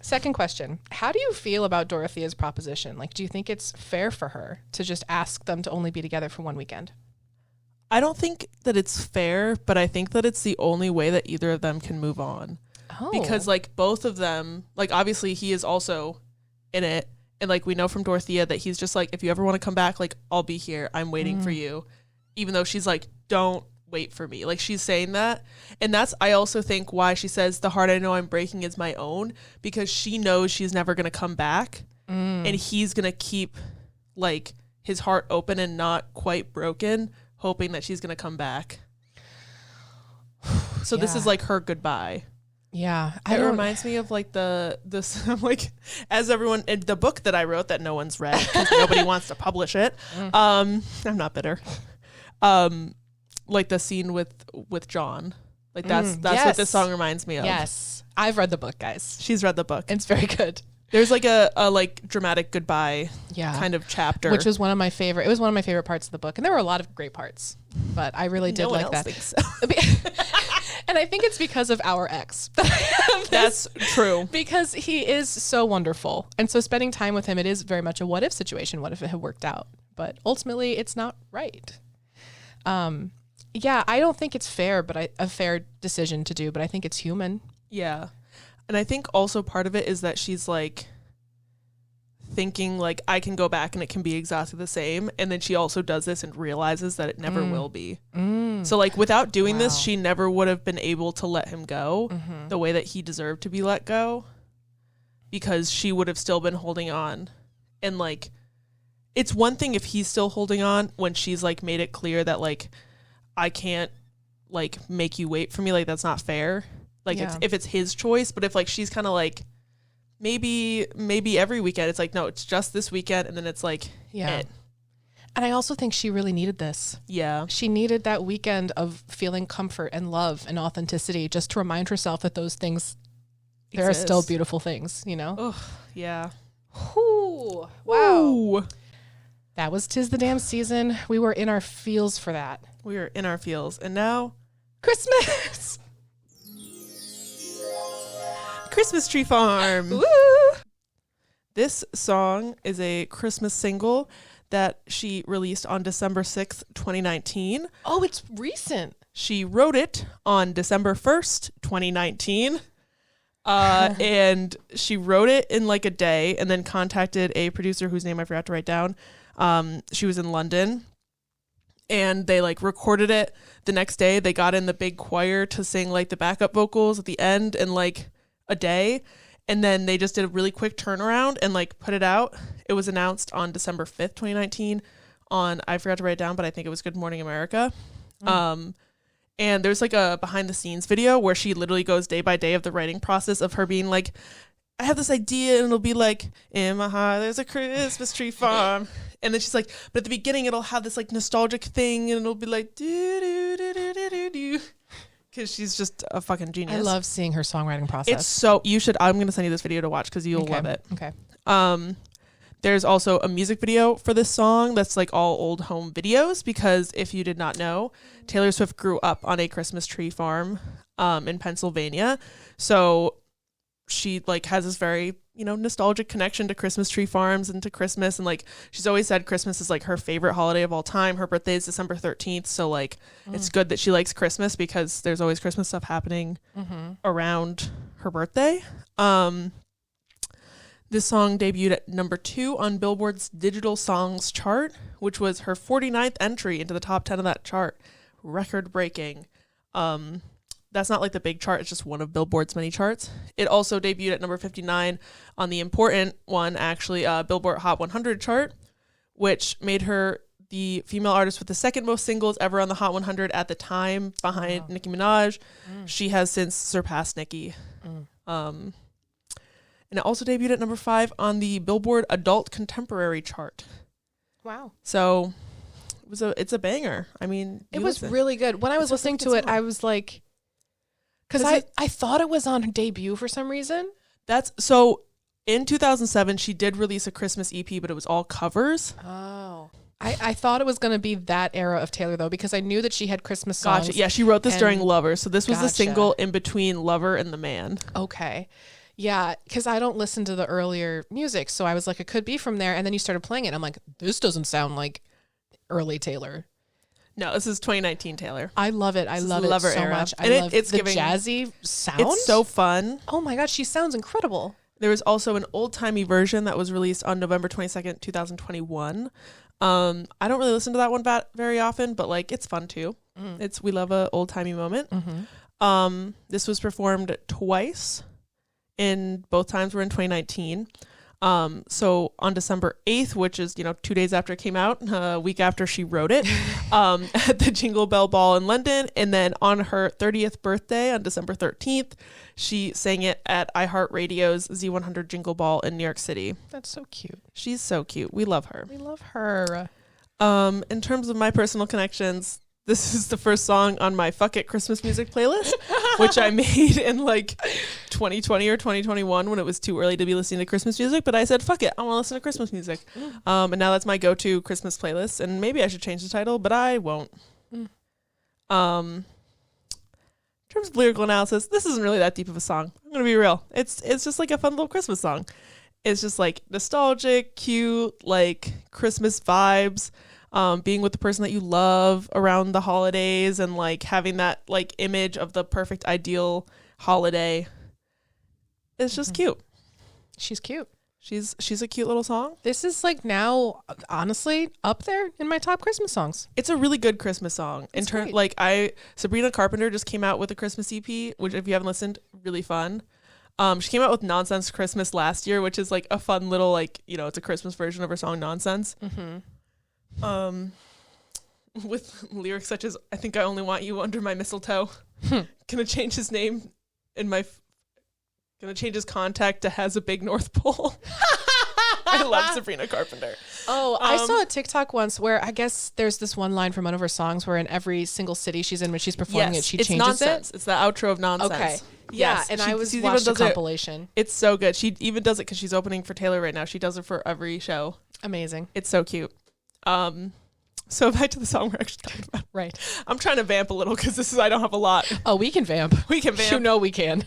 Second question. How do you feel about Dorothea's proposition? Like, do you think it's fair for her to just ask them to only be together for one weekend? I don't think that it's fair, but I think that it's the only way that either of them can move on. Oh. Because like both of them, like obviously he is also in it. And like we know from Dorothea that he's just like, if you ever want to come back, like I'll be here. I'm waiting for you. Even though she's like, don't wait for me. Like she's saying that. And that's, I also think why she says the heart I know I'm breaking is my own, because she knows she's never going to come back. And he's going to keep like his heart open and not quite broken, hoping that she's going to come back. So this is like her goodbye. Yeah. It reminds me of like this like, as everyone in the book that I wrote that no one's read because nobody wants to publish it. I'm not bitter. Like the scene with John. Like that's what this song reminds me of. Yes. I've read the book, guys. She's read the book. It's very good. There's like a like dramatic goodbye kind of chapter. Which was one of my favorite. It was one of my favorite parts of the book. And there were a lot of great parts. But I really did like that. Thinks so. And I think it's because of our ex. That's true. Because he is so wonderful. And so spending time with him, it is very much a what if situation. What if it had worked out? But ultimately, it's not right. Yeah, I don't think it's fair, but a fair decision to do. But I think it's human. Yeah. And I think also part of it is that she's like thinking like I can go back and it can be exactly the same. And then she also does this and realizes that it never will be. So like without doing this, she never would have been able to let him go the way that he deserved to be let go, because she would have still been holding on. And like, it's one thing if he's still holding on when she's like made it clear that like, I can't like make you wait for me. Like that's not fair. Like if it's his choice, but if like she's kind of like maybe every weekend, it's like, no, it's just this weekend. And then it's like, it. And I also think she really needed this. Yeah. She needed that weekend of feeling comfort and love and authenticity just to remind herself that those things, there are still beautiful things, you know? Oh, yeah. Ooh, wow. Ooh. That was 'Tis the Damn Season. We were in our feels for that. We were in our feels. And now, Christmas. Christmas Tree Farm. Woo! This song is a Christmas single that she released on December 6th, 2019. Oh, it's recent. She wrote it on December 1st, 2019. And she wrote it in like a day and then contacted a producer whose name I forgot to write down. She was in London. And they like recorded it the next day. They got in the big choir to sing like the backup vocals at the end in like a day. And then they just did a really quick turnaround and like put it out. It was announced on December 5th, 2019 on, I forgot to write it down, but I think it was Good Morning America. And there's like a behind the scenes video where she literally goes day by day of the writing process of her being like, I have this idea and it'll be like, in my heart, there's a Christmas tree farm. And then she's like, but at the beginning, it'll have this like nostalgic thing and it'll be like, do, do, do, do, do, do, do. Because she's just a fucking genius. I love seeing her songwriting process. It's so, I'm going to send you this video to watch because you'll love it. Okay. There's also a music video for this song that's like all old home videos, because if you did not know, Taylor Swift grew up on a Christmas tree farm in Pennsylvania. So she like has this very, nostalgic connection to Christmas tree farms and to Christmas. And like, she's always said Christmas is like her favorite holiday of all time. Her birthday is December 13th. So like, it's good that she likes Christmas because there's always Christmas stuff happening around her birthday. This song debuted at number 2 on Billboard's Digital Songs chart, which was her 49th entry into the top 10 of that chart. Record breaking. That's not like the big chart, it's just one of Billboard's many charts. It also debuted at number 59 on the important one, actually, Billboard Hot 100 chart, which made her the female artist with the second most singles ever on the Hot 100 at the time, behind Nicki Minaj. She has since surpassed Nicki. And it also debuted at number 5 on the Billboard Adult Contemporary chart. Wow. So it's a banger. I mean, it was really good. When I was listening to it, I was like, because I thought it was on her debut for some reason. So in 2007, she did release a Christmas EP, but it was all covers. Oh. I thought it was going to be that era of Taylor, though, because I knew that she had Christmas songs. Gotcha. Yeah, she wrote this during Lover. So this was the single in between Lover and The Man. Okay. Yeah, because I don't listen to the earlier music. So I was like, it could be from there. And then you started playing it. I'm like, this doesn't sound like early Taylor. No, this is 2019 Taylor. I love it. I love it so much. And I love it's the giving jazzy sound. It's so fun. Oh my God, she sounds incredible. There was also an old-timey version that was released on November 22nd, 2021. I don't really listen to that one very often, but like it's fun too. We love a old-timey moment. This was performed twice. In both times were in 2019. So on December 8th, which is, 2 days after it came out, a week after she wrote it, at the Jingle Bell Ball in London. And then on her 30th birthday on December 13th, she sang it at iHeartRadio's Z100 Jingle Ball in New York City. That's so cute. She's so cute. We love her. We love her. In terms of my personal connections, this is the first song on my Fuck It Christmas music playlist, which I made in 2020 or 2021 when it was too early to be listening to Christmas music. But I said, fuck it, I want to listen to Christmas music. And now that's my go-to Christmas playlist. And maybe I should change the title, but I won't. In terms of lyrical analysis, this isn't really that deep of a song. I'm going to be real. It's just like a fun little Christmas song. It's just nostalgic, cute, Christmas vibes. Being with the person that you love around the holidays and having that image of the perfect ideal holiday. It's just cute. She's cute. She's a cute little song. This is now honestly up there in my top Christmas songs. It's a really good Christmas song. Sabrina Carpenter just came out with a Christmas EP, which if you haven't listened, really fun. She came out with Nonsense Christmas last year, which is a fun little it's a Christmas version of her song Nonsense. With lyrics such as I think I only want you under my mistletoe. Gonna change his name gonna change his contact to has a big North Pole. I love Sabrina Carpenter. I saw a TikTok once where I guess there's this one line from one of her songs where in every single city she's in when she's performing it, she changes Nonsense. It's the outro of Nonsense. Okay. Yes. Yeah, and I watched a compilation. It's so good. She even does it because she's opening for Taylor right now. She does it for every show. Amazing. It's so cute. So back to the song we're actually talking about. Right. I'm trying to vamp a little because I don't have a lot. Oh, we can vamp. We can vamp. You know we can.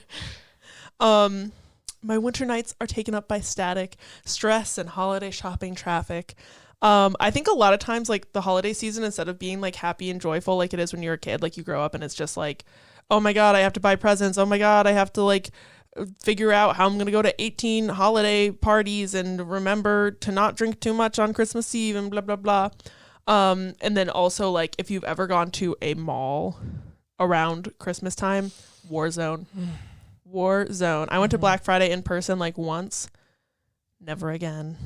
My winter nights are taken up by static, stress, and holiday shopping traffic. I think a lot of times the holiday season, instead of being happy and joyful like it is when you're a kid, you grow up and it's just oh my God, I have to buy presents. Oh my God, I have to figure out how I'm going to go to 18 holiday parties and remember to not drink too much on Christmas Eve and blah, blah, blah. And then also if you've ever gone to a mall around Christmas time, war zone. I went to Black Friday in person once. Never again.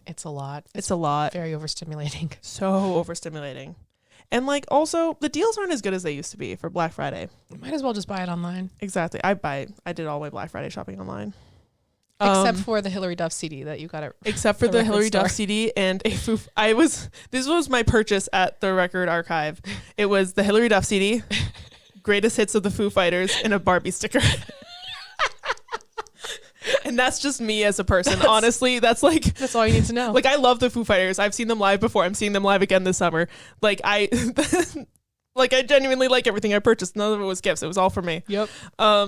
It's a lot. It's a lot. Very overstimulating. So overstimulating. And also the deals aren't as good as they used to be for Black Friday. You might as well just buy it online. Exactly. I did all my Black Friday shopping online. Except for the Hilary Duff CD that you got at except for the Hilary Duff CD and this was my purchase at the Record Archive. It was the Hilary Duff CD, greatest hits of the Foo Fighters, and a Barbie sticker. And that's just me as a person. Honestly, that's all you need to know. I love the Foo Fighters. I've seen them live before. I'm seeing them live again this summer. I genuinely like everything I purchased. None of it was gifts. It was all for me. Yep. I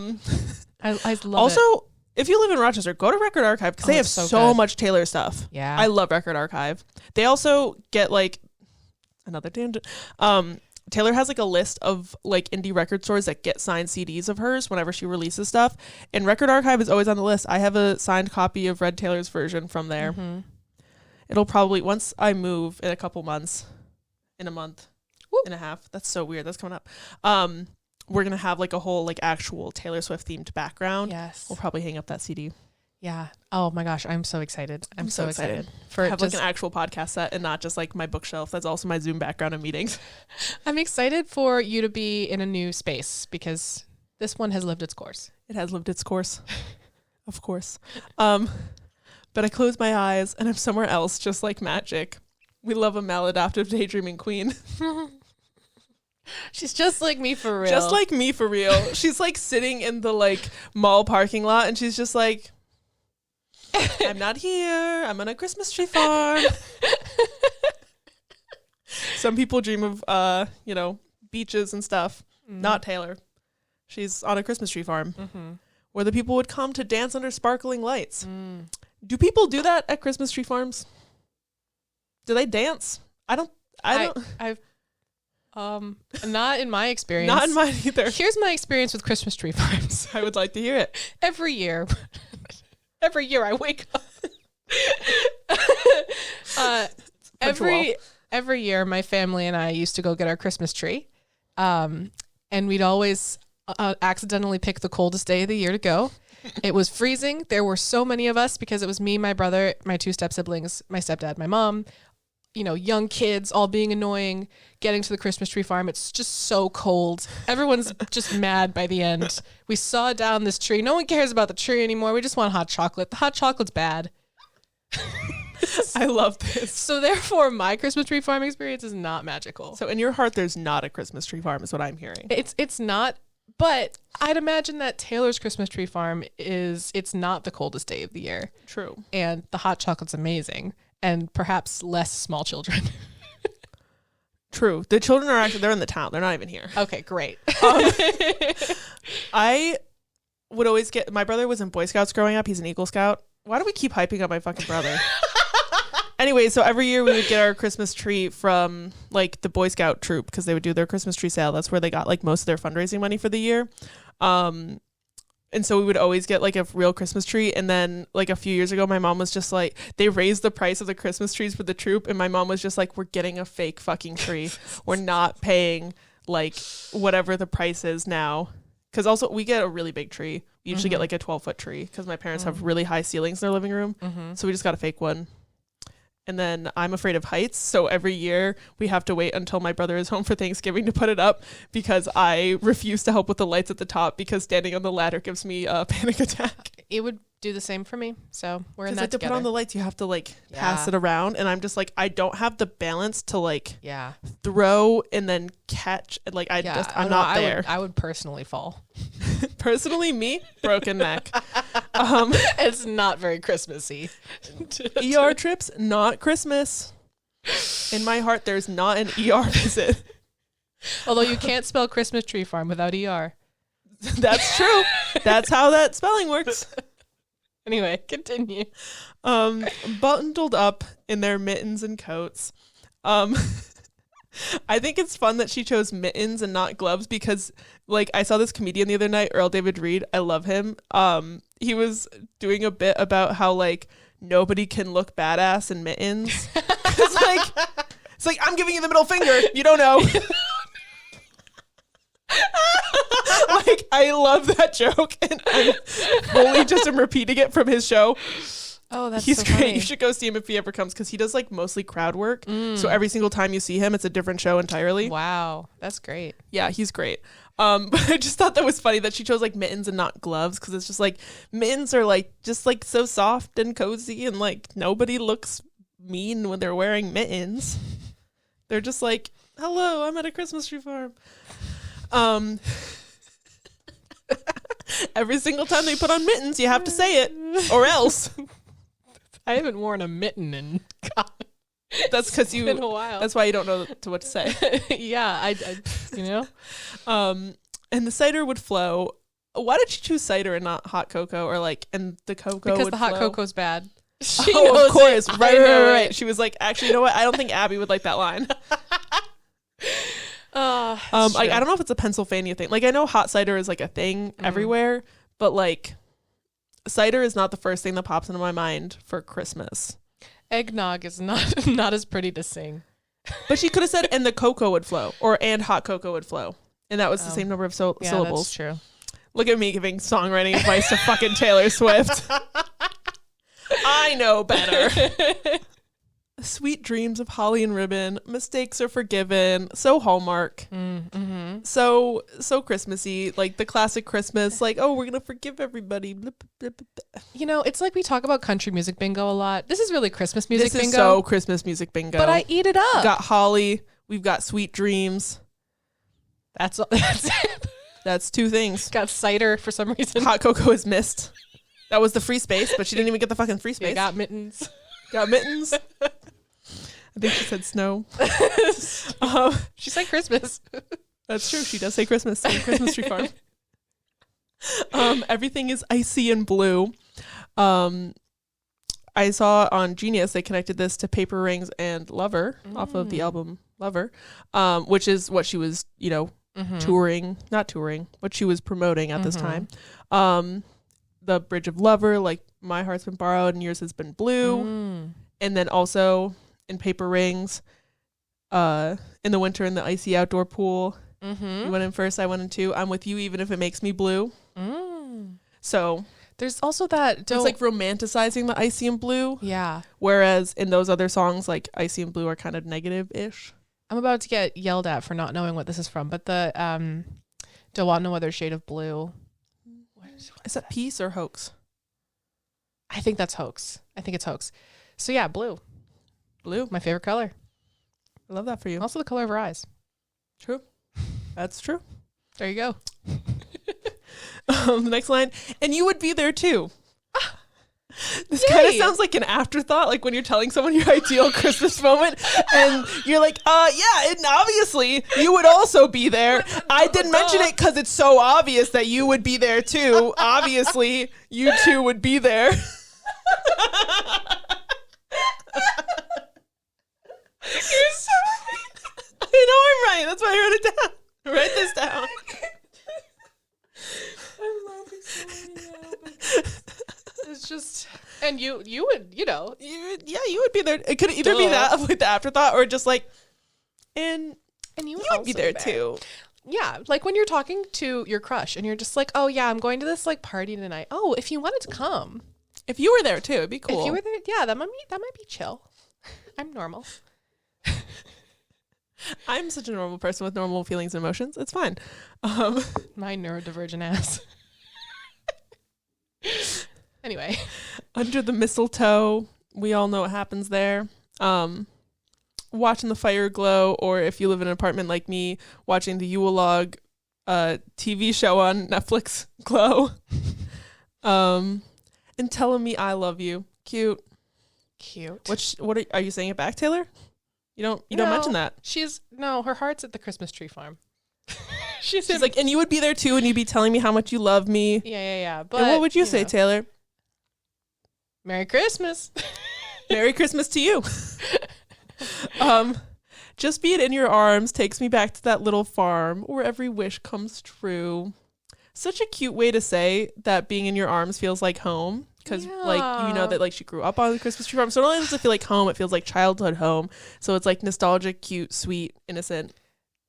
love also, it. if you live in Rochester, go to Record Archive because they have so much Taylor stuff. Yeah. I love Record Archive. They also get another tangent. Taylor has a list of indie record stores that get signed CDs of hers whenever she releases stuff, and Record Archive is always on the list. I have a signed copy of Red Taylor's version from there. It'll probably, once I move in a couple months, in a month and a half, that's so weird, that's coming up, we're gonna have a whole actual Taylor Swift themed background. Yes, we'll probably hang up that CD. Yeah. Oh my gosh, I'm so excited. I'm so excited for have an actual podcast set and not just my bookshelf. That's also my Zoom background in meetings. I'm excited for you to be in a new space because this one has lived its course. It has lived its course. Of course. But I close my eyes and I'm somewhere else just like magic. We love a maladaptive daydreaming queen. She's just like me for real. Just like me for real. She's sitting in the mall parking lot and she's just I'm not here. I'm on a Christmas tree farm. Some people dream of, beaches and stuff. Not Taylor. She's on a Christmas tree farm where the people would come to dance under sparkling lights. Do people do that at Christmas tree farms? Do they dance? I've not in my experience. Not in mine either. Here's my experience with Christmas tree farms. I would like to hear it. Every year I wake up. Every year my family and I used to go get our Christmas tree. And we'd always accidentally picked the coldest day of the year to go. It was freezing. There were so many of us because it was me, my brother, my 2 step siblings, my stepdad, my mom, young kids all being annoying, getting to the Christmas tree farm. It's just so cold. Everyone's just mad by the end. We saw down this tree. No one cares about the tree anymore. We just want hot chocolate. The hot chocolate's bad. I love this. So therefore, my Christmas tree farm experience is not magical. So in your heart, there's not a Christmas tree farm is what I'm hearing. It's not, but I'd imagine that Taylor's Christmas tree farm it's not the coldest day of the year. True. And the hot chocolate's amazing. And perhaps less small children. True. The children are they're in the town. They're not even here. Okay, great. I would always my brother was in Boy Scouts growing up. He's an Eagle Scout. Why do we keep hyping up my fucking brother? Anyway, so every year we would get our Christmas tree from like the Boy Scout troop because they would do their Christmas tree sale. That's where they got like most of their fundraising money for the year. And so we would always get like a real Christmas tree. And then like a few years ago, my mom was just like, they raised the price of the Christmas trees for the troop. And my mom was just like, we're getting a fake fucking tree. We're not paying like whatever the price is now. Because also we get a really big tree. We usually get like a 12-foot tree because my parents have really high ceilings in their living room. So we just got a fake one. And then I'm afraid of heights. So every year we have to wait until my brother is home for Thanksgiving to put it up because I refuse to help with the lights at the top because standing on the ladder gives me a panic attack. It would do the same for me. So we're in that like together. To put on the lights, you have to like pass it around. And I'm just like, I don't have the balance to like throw and then catch. Like I'm not there. I would personally fall. Personally, me, broken neck. It's not very Christmassy. ER trips, not Christmas. In my heart, there's not an ER visit. Although you can't spell Christmas tree farm without ER. That's true. That's how that spelling works. Anyway, continue. Bundled up in their mittens and coats. I think it's fun that she chose mittens and not gloves because like I saw this comedian the other night, Earl David Reed. I love him. He was doing a bit about how like nobody can look badass in mittens. It's like I'm giving you the middle finger. You don't know. Like I love that joke and I'm fully just repeating it from his show. Oh, he's so great. Funny. You should go see him if he ever comes because he does like mostly crowd work. So every single time you see him, it's a different show entirely. Wow, that's great. Yeah, he's great. But I just thought that was funny that she chose like mittens and not gloves because it's just like mittens are like just like so soft and cozy and like nobody looks mean when they're wearing mittens. They're just like, hello, I'm at a Christmas tree farm. Every single time they put on mittens, you have to say it or else. I haven't worn a mitten in God. That's because you. Been a while. That's why you don't know what to say. Yeah, I and the cider would flow. Why did she choose cider and not hot cocoa or like and the cocoa? Because would the hot flow? coco's bad. Of course, right. She was like, actually, you know what? I don't think Abby would like that line. I don't know if it's a Pennsylvania thing. Like I know hot cider is like a thing everywhere, but like cider is not the first thing that pops into my mind for Christmas. Eggnog is not as pretty to sing. But she could have said and the cocoa would flow and hot cocoa would flow. And that was the same number of syllables. That's true. Look at me giving songwriting advice to fucking Taylor Swift. I know better. Sweet dreams of holly and ribbon. Mistakes are forgiven. So Hallmark. So Christmassy. Like the classic Christmas. Like, oh, we're going to forgive everybody. You know, it's like we talk about country music bingo a lot. This is really Christmas music bingo. This is so Christmas music bingo. But I eat it up. We've got holly. We've got sweet dreams. That's it. That's 2 things. Got cider for some reason. Hot cocoa is missed. That was the free space, but she didn't even get the fucking free space. Got mittens. Got mittens. I think she said snow. She said Christmas. That's true. She does say Christmas. Christmas tree farm. Everything is icy and blue. I saw on Genius they connected this to Paper Rings and Lover off of the album Lover, which is what she was, what she was promoting at this time. The Bridge of Lover, like My Heart's Been Borrowed and Yours Has Been Blue. And then also in Paper Rings, in the winter in the icy outdoor pool, You went in first, I went in 2. I'm with you even if it makes me blue. So there's also that it's like romanticizing the icy and blue. Yeah. Whereas in those other songs, like icy and blue are kind of negative-ish. I'm about to get yelled at for not knowing what this is from, but the don't want no other shade of blue. Is that Peace or Hoax? I think that's Hoax. I think it's Hoax. So yeah, blue. Blue. My favorite color. I love that for you. Also the color of her eyes. True. That's true. There you go. The next line, and you would be there too. This kind of sounds like an afterthought, like when you're telling someone your ideal Christmas moment and you're like, yeah, and obviously you would also be there. I didn't mention it because it's so obvious that you would be there too. Obviously, you two would be there. You're so right. I know I'm right. That's why I wrote it down. Write this down. I'm laughing so hard now, but it's just, and you would, you would be there. It could either be that of like the afterthought or just like, and you would be there too. Yeah, like when you're talking to your crush and you're just like, oh yeah, I'm going to this like party tonight. Oh, if you wanted to come, if you were there too, it'd be cool. If you were there, yeah, that might be chill. I'm normal. I'm such a normal person with normal feelings and emotions. It's fine. My neurodivergent ass. Anyway. Under the mistletoe, we all know what happens there. Watching the fire glow, or if you live in an apartment like me, watching the Yule log TV show on Netflix glow. And telling me I love you. Cute. What are you saying it back, Taylor? You don't mention that. Her heart's at the Christmas tree farm. She's like, and you would be there too, and you'd be telling me how much you love me. Yeah. But and what would you say, Taylor? Merry Christmas. Merry Christmas to you. Just be it in your arms takes me back to that little farm where every wish comes true. Such a cute way to say that being in your arms feels like home. Because, like, you know that, like, she grew up on the Christmas tree farm. So not only does it feel like home, it feels like childhood home. So it's, like, nostalgic, cute, sweet, innocent.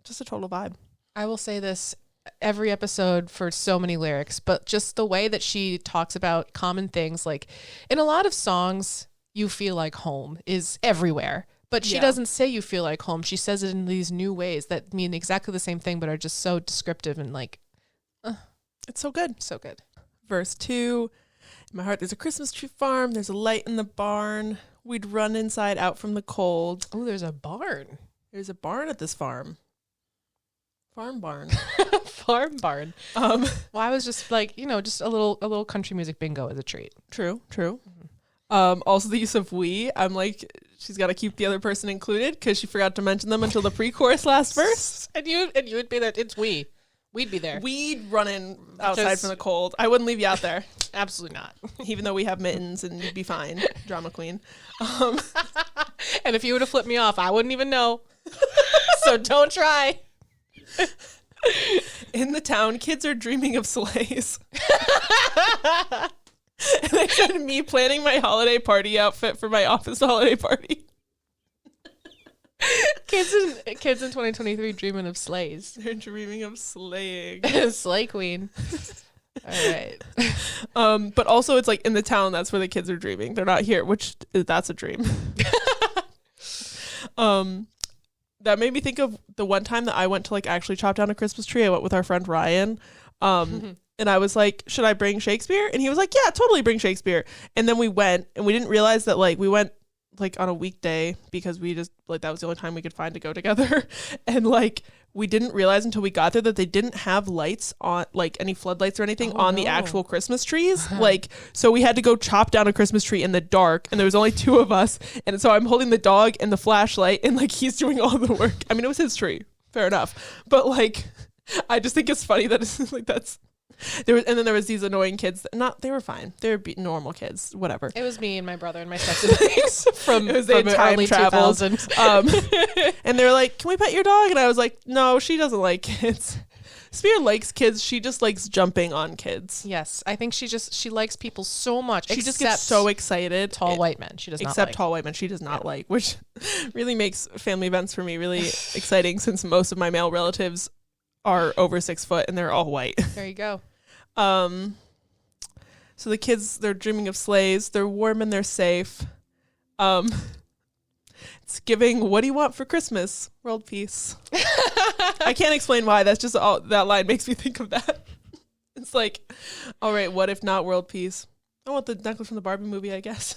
Just a total vibe. I will say this every episode for so many lyrics, but just the way that she talks about common things. Like, in a lot of songs, you feel like home is everywhere. But she doesn't say you feel like home. She says it in these new ways that mean exactly the same thing, but are just so descriptive and, like, it's so good. So good. Verse 2. In my heart, there's a Christmas tree farm. There's a light in the barn. We'd run inside out from the cold. Oh, there's a barn. There's a barn at this farm. Farm barn. Farm barn. Well, I was just like, just a little country music bingo as a treat. True. Mm-hmm. Also the use of we. I'm like, she's got to keep the other person included because she forgot to mention them until the pre-chorus last verse. And you would be there. It's we. We'd be there. We'd run in outside from the cold. I wouldn't leave you out there. Absolutely not. Even though we have mittens and you'd be fine. Drama queen. And if you would have flipped me off, I wouldn't even know. So don't try. In the town, kids are dreaming of sleighs. And I said me planning my holiday party outfit for my office holiday party. Kids in 2023 dreaming of sleighs. They're dreaming of slaying. Slay queen. All right. But also it's like in the town, that's where the kids are dreaming. They're not here, which that's a dream. That made me think of the one time that I went to like actually chop down a Christmas tree. I went with our friend Ryan. And I was like, should I bring Shakespeare? And he was like, yeah, totally bring Shakespeare. And then we went and we didn't realize that like we went like on a weekday because we just like that was the only time we could find to go together. And like we didn't realize until we got there that they didn't have lights on, like any floodlights or anything the actual Christmas trees. Like, so we had to go chop down a Christmas tree in the dark and there was only 2 of us. And so I'm holding the dog and the flashlight and like he's doing all the work. I mean, it was his tree. Fair enough. But like, I just think it's funny that it's like and then there was these annoying kids they were fine. They were normal kids, whatever. It was me and my brother and my siblings from time early travel. 2000s. And they were like, can we pet your dog? And I was like, no, she doesn't like kids. Spear likes kids. She just likes jumping on kids. Yes. I think she likes people so much. She just gets so excited. Tall white men. She does not like. Except tall white men. She does not like, which really makes family events for me really exciting since most of my male relatives are over 6 foot and they're all white. There you go. So the kids, they're dreaming of sleighs. They're warm and they're safe. It's giving, what do you want for Christmas? World peace. I can't explain why. That's just all that line makes me think of that. It's like, all right, what if not world peace? I want the necklace from the Barbie movie, I guess.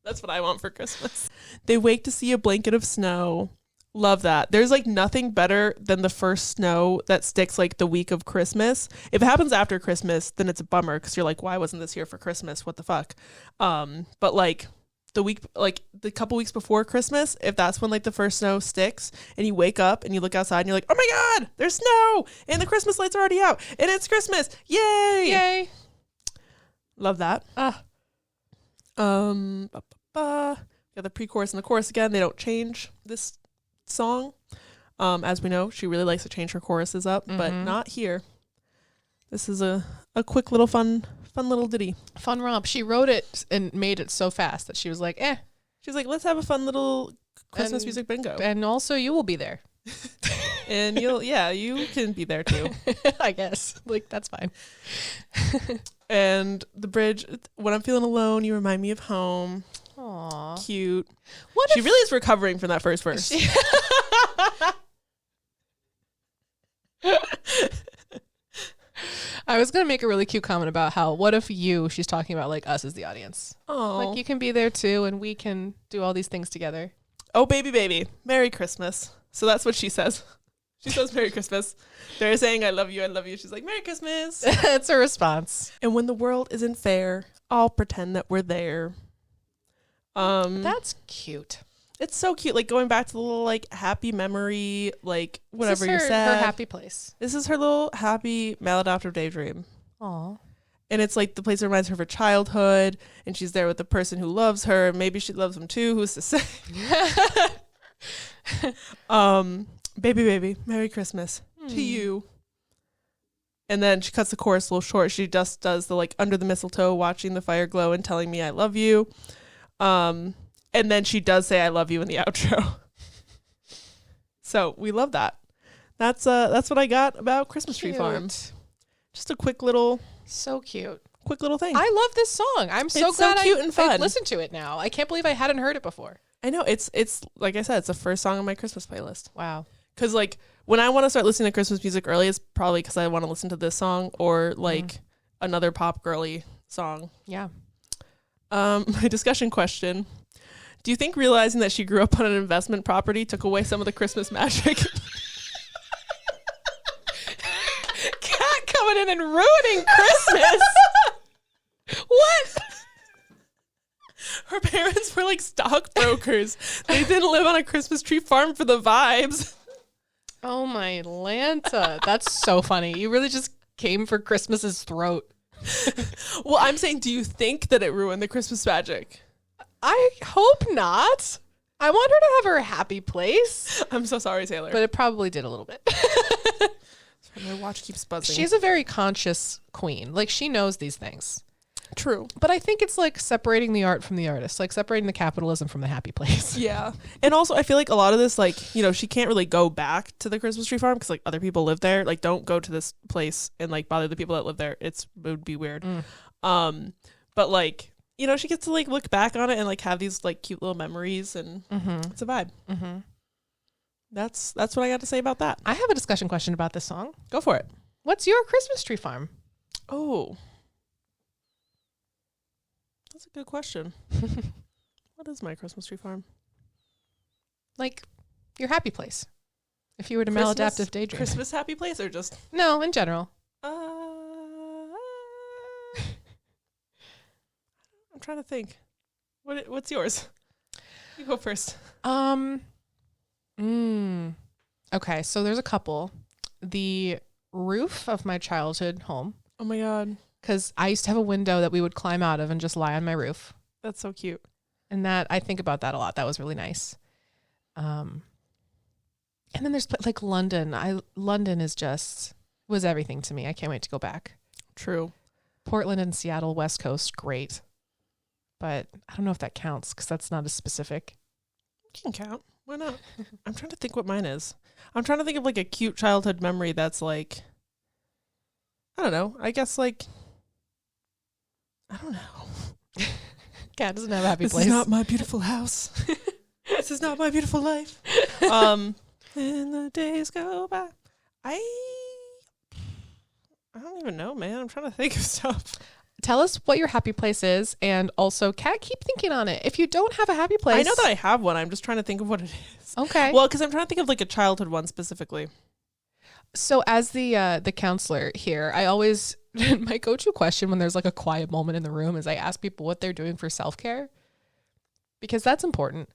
That's what I want for Christmas. They wake to see a blanket of snow. Love that. There's like nothing better than the first snow that sticks like the week of Christmas. If it happens after Christmas, then it's a bummer because you're like, why wasn't this here for Christmas? What the fuck? But like the week, like the couple weeks before Christmas, if that's when like the first snow sticks and you wake up and you look outside and you're like, oh my God, there's snow and the Christmas lights are already out and it's Christmas. Yay. Yay. Love that. The pre-chorus and the chorus again, they don't change this song. As we know, she really likes to change her choruses up, but not here. This is a quick little fun little ditty. Fun romp. She wrote it and made it so fast that she was like, She's like, let's have a fun little Christmas music bingo. And also you will be there. And you can be there too. I guess. Like, that's fine. And the bridge, when I'm feeling alone, you remind me of home. Aww. Cute. She really is recovering from that first verse. I was going to make a really cute comment about how, what if she's talking about like us as the audience. Oh. Like you can be there too and we can do all these things together. Oh, baby, Merry Christmas. So that's what she says. She says Merry Christmas. They're saying I love you. She's like, Merry Christmas. That's her response. And when the world isn't fair, I'll pretend that we're there. That's cute. It's so cute. Like going back to the little like happy memory, like whatever you said. Her happy place. This is her little happy maladaptive daydream. Aw. And it's like the place that reminds her of her childhood, and she's there with the person who loves her, and maybe she loves him too, who's to say? Baby, Merry Christmas to you. And then she cuts the chorus a little short. She just does the like under the mistletoe, watching the fire glow and telling me I love you. And then she does say I love you in the outro. So we love that. That's what I got about Christmas Tree Farm. Just a quick little cute. Quick little thing. I love this song. I'm so glad cute and fun. I listened to it now. I can't believe I hadn't heard it before. I know. It's like I said, it's the first song on my Christmas playlist. Wow. Because like when I want to start listening to Christmas music early, it's probably because I want to listen to this song or like another pop girly song. Yeah. My discussion question. Do you think realizing that she grew up on an investment property took away some of the Christmas magic? Cat coming in and ruining Christmas. What? Her parents were like stockbrokers. They didn't live on a Christmas tree farm for the vibes. Oh my Lanta. That's so funny. You really just came for Christmas's throat. Well, I'm saying, do you think that it ruined the Christmas magic? I hope not. I want her to have her happy place. I'm so sorry, Taylor. But it probably did a little bit. My watch keeps buzzing. She's a very conscious queen. Like, she knows these things. True. But I think it's like separating the art from the artist, like separating the capitalism from the happy place. Yeah. And also, I feel like a lot of this, like, you know, she can't really go back to the Christmas tree farm because, like, other people live there. Like, don't go to this place and, like, bother the people that live there. It would be weird. But, like, you know, she gets to, like, look back on it and, like, have these, like, cute little memories, and it's a vibe. That's what I got to say about that. I have a discussion question about this song. Go for it. What's your Christmas tree farm? Oh. That's a good question. What is my Christmas tree farm? Like, your happy place. If you were to maladaptive daydream. Christmas happy place or just... No, in general. I'm trying to think. What's yours? You go first. Okay, so there's a couple. The roof of my childhood home. Oh my God. Because I used to have a window that we would climb out of and just lie on my roof. That's so cute. And that, I think about that a lot. That was really nice. And then there's like London. London was everything to me. I can't wait to go back. True. Portland and Seattle, West Coast, great. But I don't know if that counts because that's not as specific. It can count. Why not? I'm trying to think what mine is. I'm trying to think of like a cute childhood memory that's like, I don't know. I guess like, I don't know. Cat doesn't have a happy place. This is not my beautiful house. This is not my beautiful life. And the days go by. I don't even know, man. I'm trying to think of stuff. Tell us what your happy place is, and also, Kat, keep thinking on it. If you don't have a happy place, I know that I have one. I'm just trying to think of what it is. Okay. Well, because I'm trying to think of like a childhood one specifically. So, as the counselor here, I always my go-to question when there's like a quiet moment in the room is I ask people what they're doing for self-care, because that's important.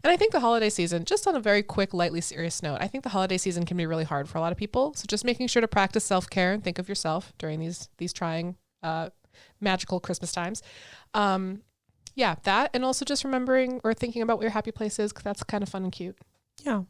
And I think the holiday season, just on a very quick, lightly serious note, I think the holiday season can be really hard for a lot of people. So, just making sure to practice self-care and think of yourself during these trying magical Christmas times. Yeah, that, and also just remembering or thinking about what your happy place is, because that's kind of fun and cute. Yeah.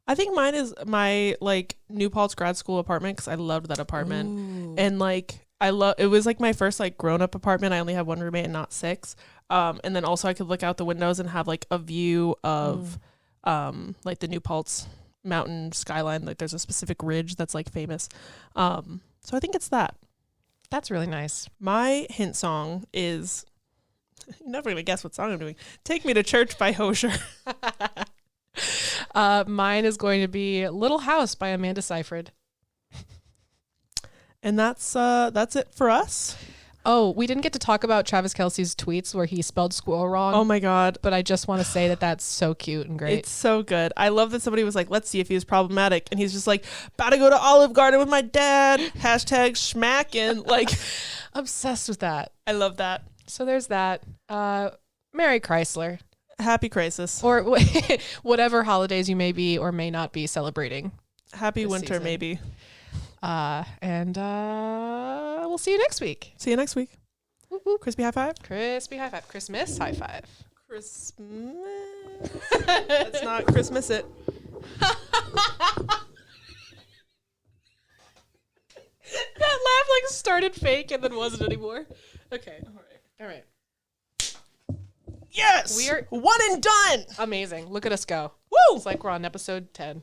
I think mine is my like New Paltz grad school apartment, because I loved that apartment. Ooh. And like it was like my first like grown up apartment. I only had one roommate and not 6. And then also I could look out the windows and have like a view of like the New Paltz mountain skyline. Like there's a specific ridge that's like famous. So I think it's that. That's really nice. My hint song is, you're never going to guess what song I'm doing. Take Me to Church by Hosier. Mine is going to be Little House by Amanda Seyfried. And that's it for us. Oh, we didn't get to talk about Travis Kelce's tweets where he spelled squirrel wrong. Oh my God. But I just want to say that that's so cute and great. It's so good. I love that somebody was like, let's see if he was problematic. And he's just like, about to go to Olive Garden with my dad. Hashtag schmackin'. Like, obsessed with that. I love that. So there's that. Merry Chrysler. Happy Crisis. Or whatever holidays you may be or may not be celebrating. Happy winter, season. Maybe. And we'll see you next week. See you next week. Woo-hoo. Crispy high five. Crispy high five. Christmas high five. Christmas. Let's not Christmas it. That laugh like started fake and then wasn't anymore. Okay. All right. Yes. We are one and done. Amazing. Look at us go. Woo! It's like we're on episode 10.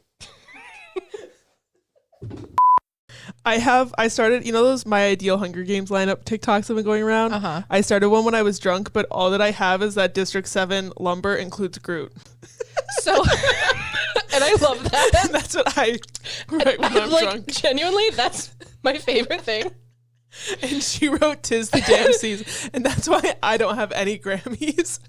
I started, those My Ideal Hunger Games lineup TikToks have been going around. Uh-huh. I started one when I was drunk, but all that I have is that District 7 lumber includes Groot. So, and I love that. And that's what I write when I'm like, drunk. Genuinely, that's my favorite thing. And she wrote "'Tis the Damn Season," and that's why I don't have any Grammys.